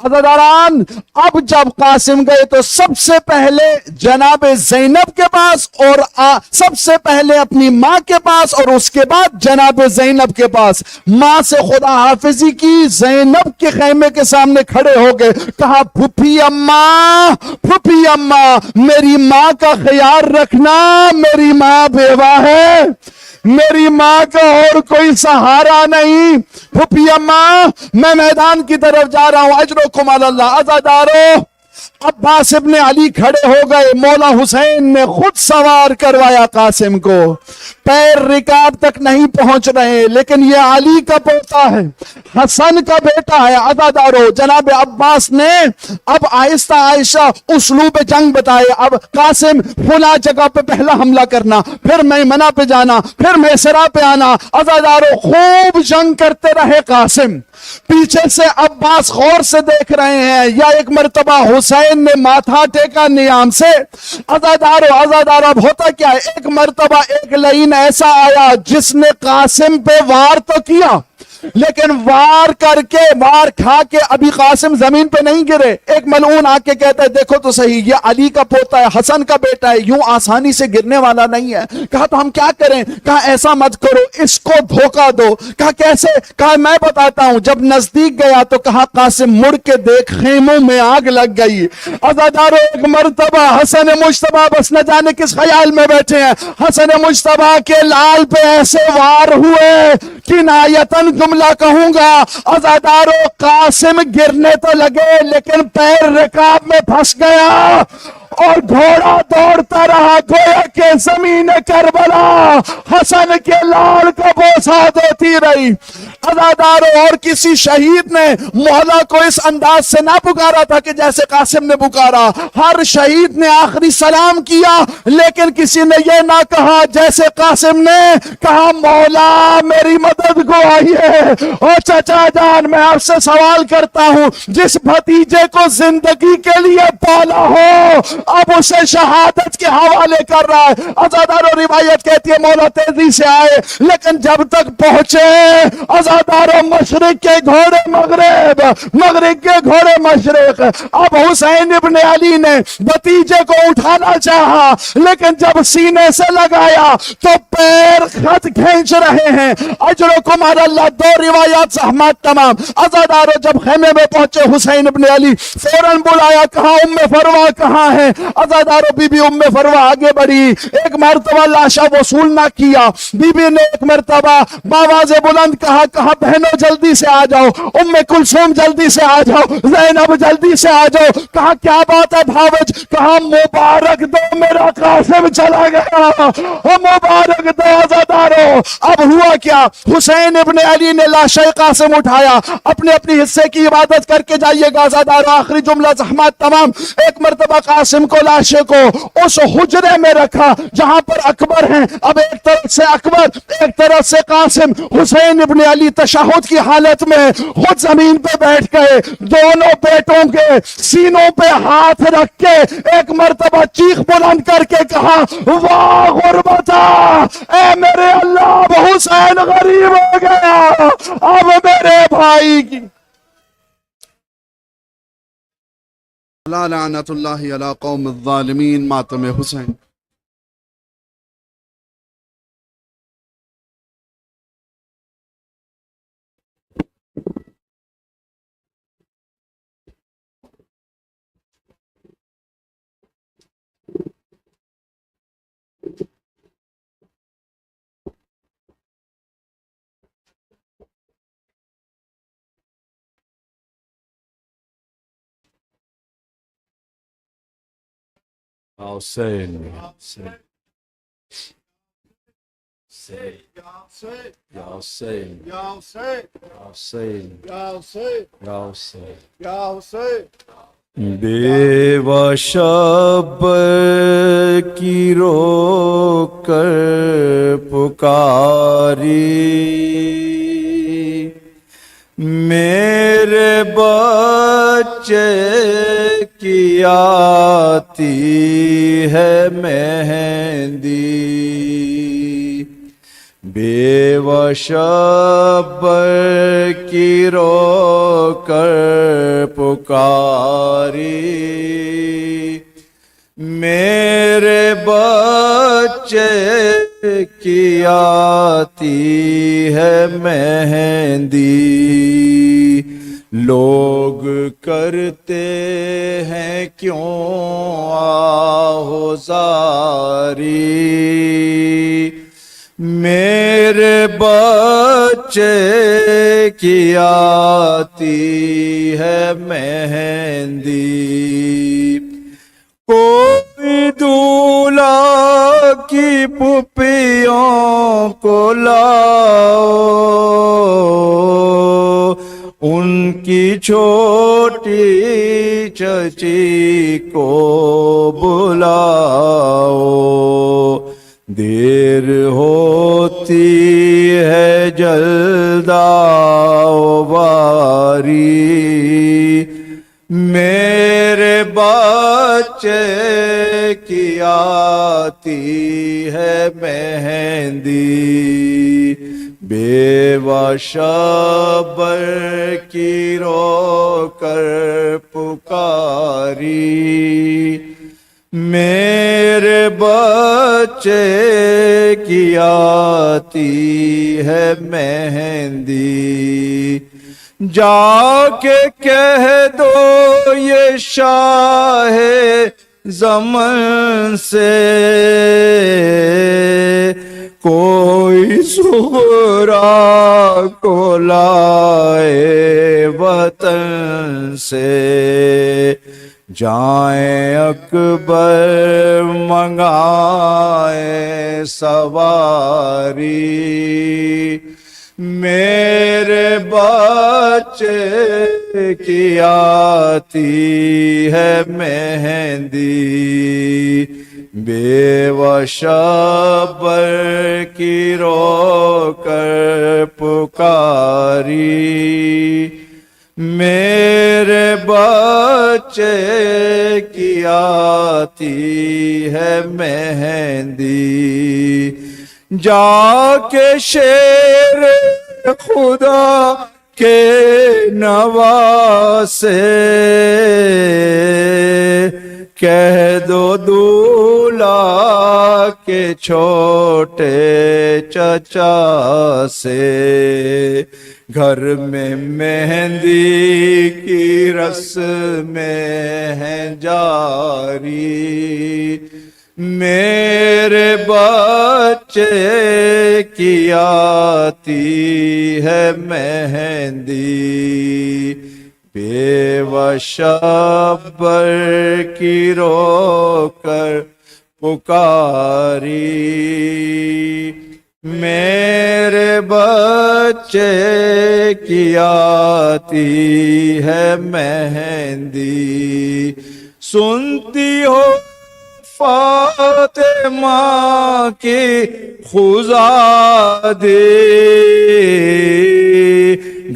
عزاداران، اب جب قاسم گئے تو سب سے پہلے جناب زینب کے پاس، اور سب سے پہلے اپنی ماں کے پاس، اور اس کے بعد جناب زینب کے پاس۔ ماں سے خدا حافظی کی، زینب کے خیمے کے سامنے کھڑے ہو گئے، کہا پھپھی اماں، پھپھی اماں میری ماں کا خیال رکھنا، میری ماں بیوہ ہے، میری ماں کا اور کوئی سہارا نہیں، پھپھی اماں میں میدان کی طرف جا رہا ہوں، اجرکم اللہ۔ عزادارو عباس ابن علی کھڑے ہو گئے، مولا حسین نے خود سوار کروایا قاسم کو، پیر رکاب تک نہیں پہنچ رہے، لیکن یہ علی کا پوتا ہے، حسن کا بیٹا ہے۔ عزادارو جناب عباس نے اب آہستہ آہستہ اسلوب جنگ بتائے، اب قاسم فلاں جگہ پہ پہلا حملہ کرنا، پھر میمنہ پہ جانا، پھر میسرہ پہ آنا۔ عزادارو خوب جنگ کرتے رہے قاسم، پیچھے سے عباس غور سے دیکھ رہے ہیں، یا ایک مرتبہ حسین نے ماتھا ٹیکا نیام سے۔ عزادارو اب ہوتا کیا ہے، ایک مرتبہ ایک لعین ایسا آیا جس نے قاسم پہ وار تو کیا، لیکن وار کر کے، وار کھا کے ابھی قاسم زمین پہ نہیں گرے۔ ایک ملعون آ کے کہتا ہے دیکھو تو صحیح، یہ علی کا پوتا ہے، حسن کا بیٹا ہے، یوں آسانی سے گرنے والا نہیں ہے۔ کہا تو ہم کیا کریں؟ کہا ایسا مت کرو، اس کو دھوکہ دو۔ کہا کیسے؟ کہا میں بتاتا ہوں۔ جب نزدیک گیا تو کہا قاسم مڑ کے دیکھ، خیموں میں آگ لگ گئی۔ عزادارو ایک مرتبہ حسن مجتبیٰ بس نہ جانے کس خیال میں بیٹھے ہیں، حسن مجتبیٰ کے لال پہ ایسے وار ہوئے، کنایتاً جملہ کہوں گا، عزادارو قاسم گرنے تو لگے لیکن پیر رکاب میں پھنس گیا، اور گھوڑا دوڑتا رہا گویا کہ زمین کربلا حسن کے لال کا بوسہ دیتی رہی۔ عزادارو اور کسی شہید نے مولا کو اس انداز سے نہ پکارا تھا کہ جیسے قاسم نے پکارا، ہر شہید نے آخری سلام کیا، لیکن کسی نے یہ نہ کہا جیسے قاسم نے کہا مولا میری مدد کو آئیے۔ او چچا جان میں آپ سے سوال کرتا ہوں، جس بھتیجے کو زندگی کے لیے پالا ہو اب اسے شہادت کے حوالے کر رہا ہے۔ عزادارو روایت کہتی ہے مولا تیزی سے آئے، لیکن جب تک پہنچے عزادارو مشرق کے گھوڑے مغرب، مغرب کے گھوڑے مشرق۔ اب حسین ابن علی نے بھتیجے کو اٹھانا چاہا، لیکن جب سینے سے لگایا تو پیر خط کھینچ رہے ہیں۔ اجرکم علی اللہ، دو روایات زحمت تمام۔ عزادارو جب خیمے میں پہنچے حسین ابن علی فوراً بلایا، کہا ام فروہ کہاں ہے؟ عزادارو بی بی ام فروہ آگے بڑھی، ایک مرتبہ لاشا وصول نہ کیا، بی بی نے ایک مرتبہ باواز بلند کہا بہنوں جلدی سے آ جاؤ، ام کلثوم جلدی سے آ جاؤ، زینب جلدی سے آ جاؤ۔ کہا کیا بات ہے بھاوج؟ کہا مبارک دو میرا قاسم چلا گیا، مبارک دو۔ عزادارو اب ہوا کیا، حسین ابن علی نے لاشے قاسم اٹھایا، اپنے اپنے حصے کی عبادت کر کے جائیے گا۔ عزادارو آخری جملہ زحمت تمام۔ ایک مرتبہ قاسم کو، لاشے کو اس حجرے میں رکھا جہاں پر اکبر ہیں، اب ایک طرف سے اکبر ایک طرف سے قاسم۔ حسین ابن علی تشہد کی حالت میں خود زمین پہ بیٹھ گئے، دونوں بیٹوں کے سینوں پہ ہاتھ رکھ کے ایک مرتبہ چیخ بلند کر کے کہا واہ غربتا، اے میرے اللہ اب حسین غریب ہو گیا، اب میرے بھائی کی لعنت اللہ علی قوم الظالمین۔ ماتم حسین۔ حسین یا حسین بے وشب کی رو کر پکاری میرے بچے کی آتی ہے مہندی بے وشب کی رو کر پکاری میرے بچے کی آتی ہے مہندی لوگ کرتے ہیں کیوں آہوزاری میرے بچے کی آتی ہے مہندی کوئی دولہا کی پھوپھیوں کو لاؤ ان کی چھوٹی چچی کو بلاؤ دیر ہوتی ہے جلد آؤ باری میرے بچے کی آتی ہے مہندی بے وشبر کی رو کر پکاری میرے بچے کی آتی ہے مہندی جا کے کہہ دو یہ شاہ زمن سے کوئی سغرا کو لائے وطن سے جائیں اکبر منگائے سواری میرے بچے کی آتی ہے مہندی بے وشبر کی رو کر پکاری میرے بچے کی آتی ہے مہندی جا کے شیر خدا کے نواسے کہہ دو دولہا کے چھوٹے چچا سے گھر میں مہندی کی رسمیں ہیں جاری میرے بچے کی آتی ہے مہندی بے وشبر کی رو کر پکاری میرے بچے کی آتی ہے مہندی سنتی ہو فاطمہ کی خزادی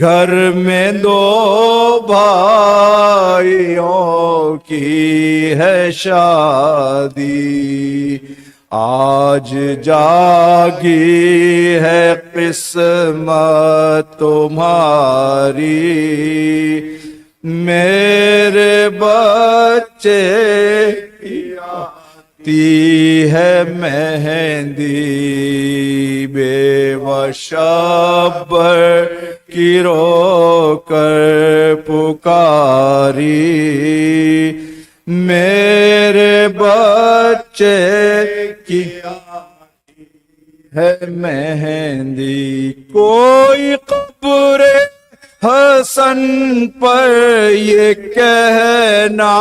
گھر میں دو بھائیوں کی ہے شادی آج جاگی ہے قسمت تمہاری میرے بچے کی آتی ہے مہندی بے وشبر کی رو کر پکاری میرے بچے کی آتی ہے مہندی کوئی قبر حسن پر یہ کہنا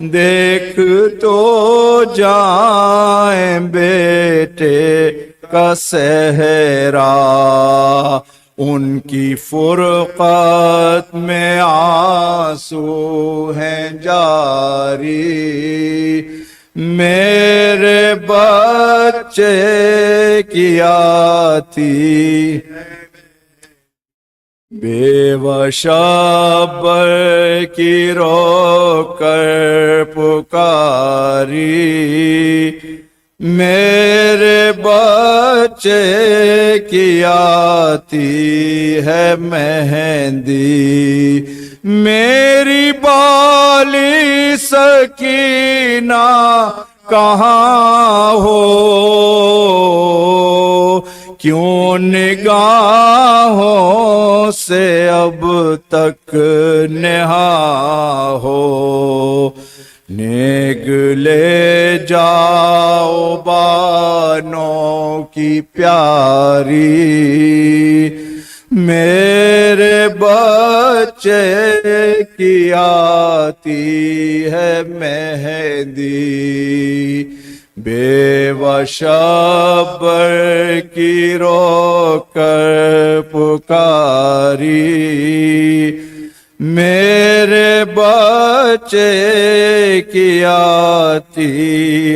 دیکھ تو جائیں بیٹے کا صحرا، ان کی فرقت میں آنسو ہیں جاری، میرے بچے کی آتی بے شابر کی رو کر پکاری، میرے بچے کی آتی ہے مہندی، میری بالی سکینہ کہاں ہو، کیوں نگاہوں سے اب تک نہا ہو، نیک لے جاؤ بانوں کی پیاری، میرے بچے کی آتی ہے مہندی، بے وشبر کی رو کر پکاری، میرے بچے کی آتی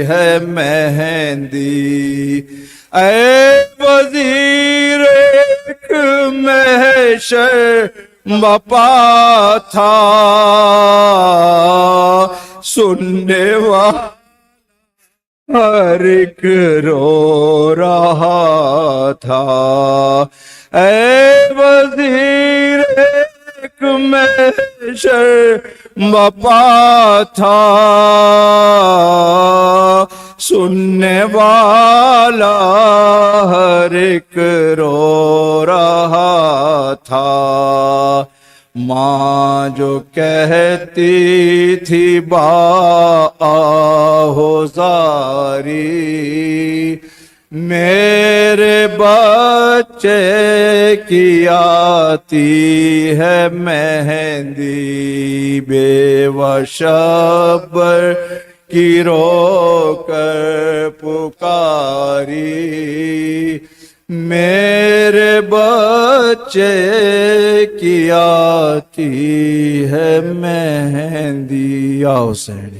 ہے مہندی، اے وزیر ایک محشر بپا تھا، سننے والا ہر ایک رو رہا تھا، اے وزیر ایک محشر بپا تھا، سننے والا ہر ایک رو رہا تھا، ماں جو کہتی تھی با آہوزاری، میرے بچے کی آتی ہے مہندی، بے وشبر کی رو کر پکاری، میرے بچے کی آتی ہے مہندی، یا حسین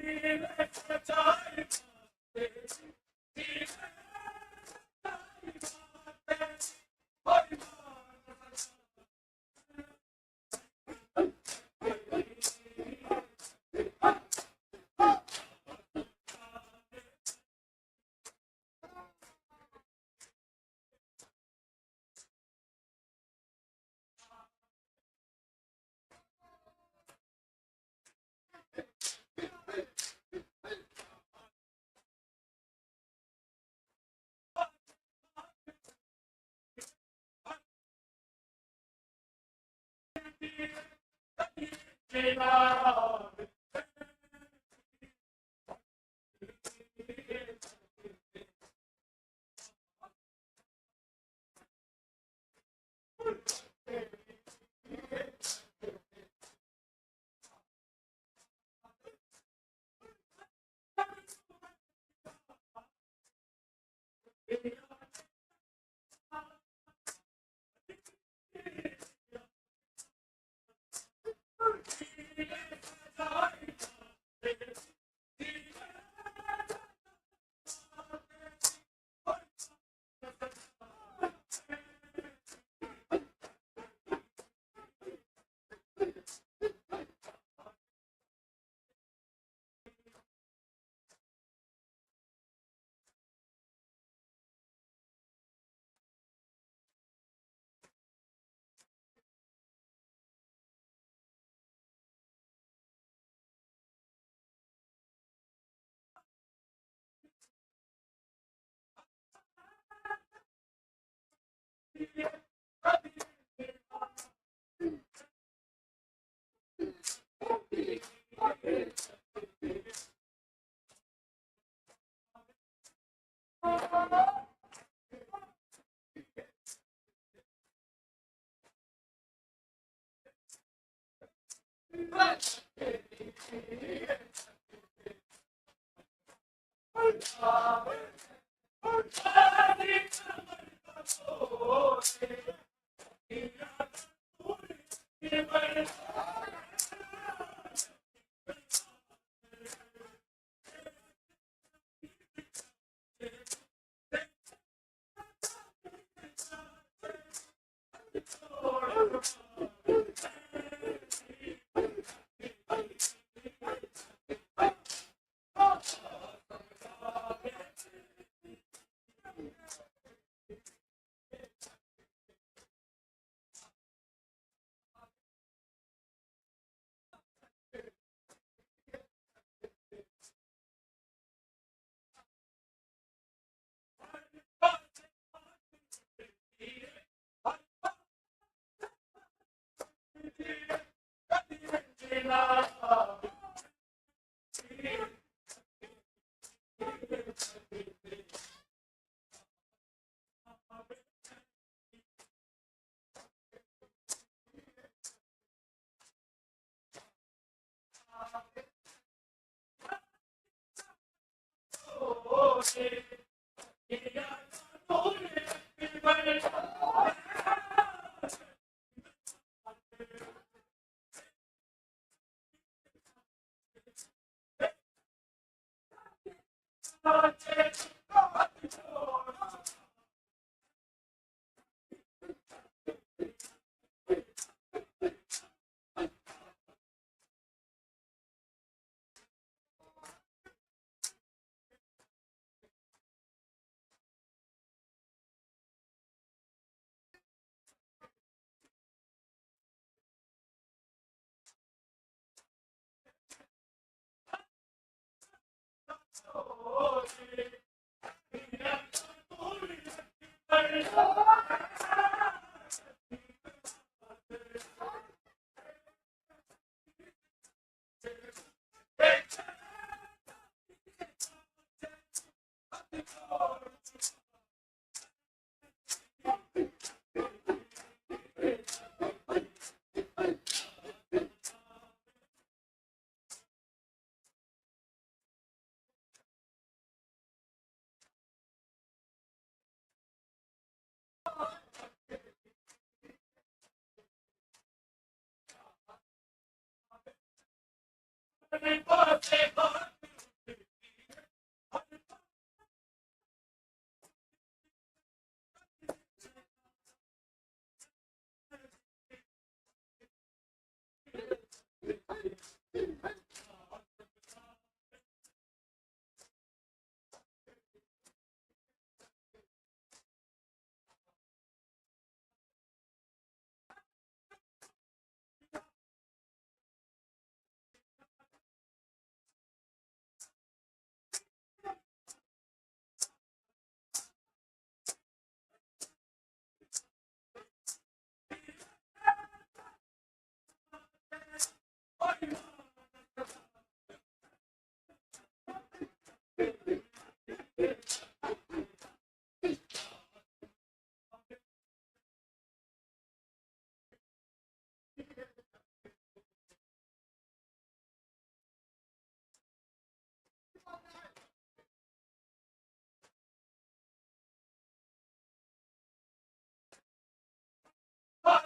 Thank you.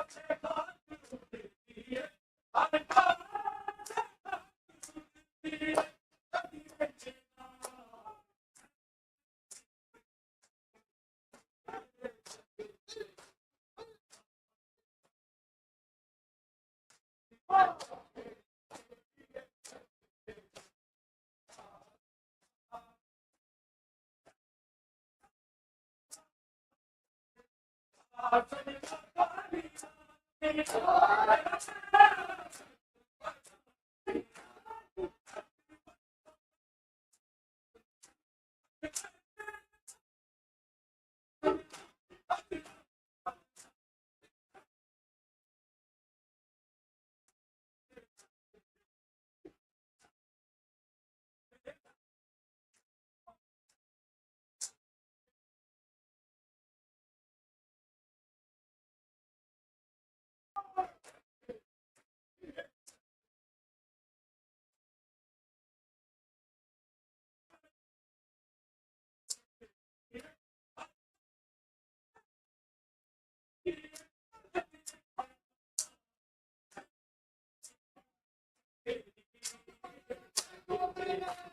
Thank you.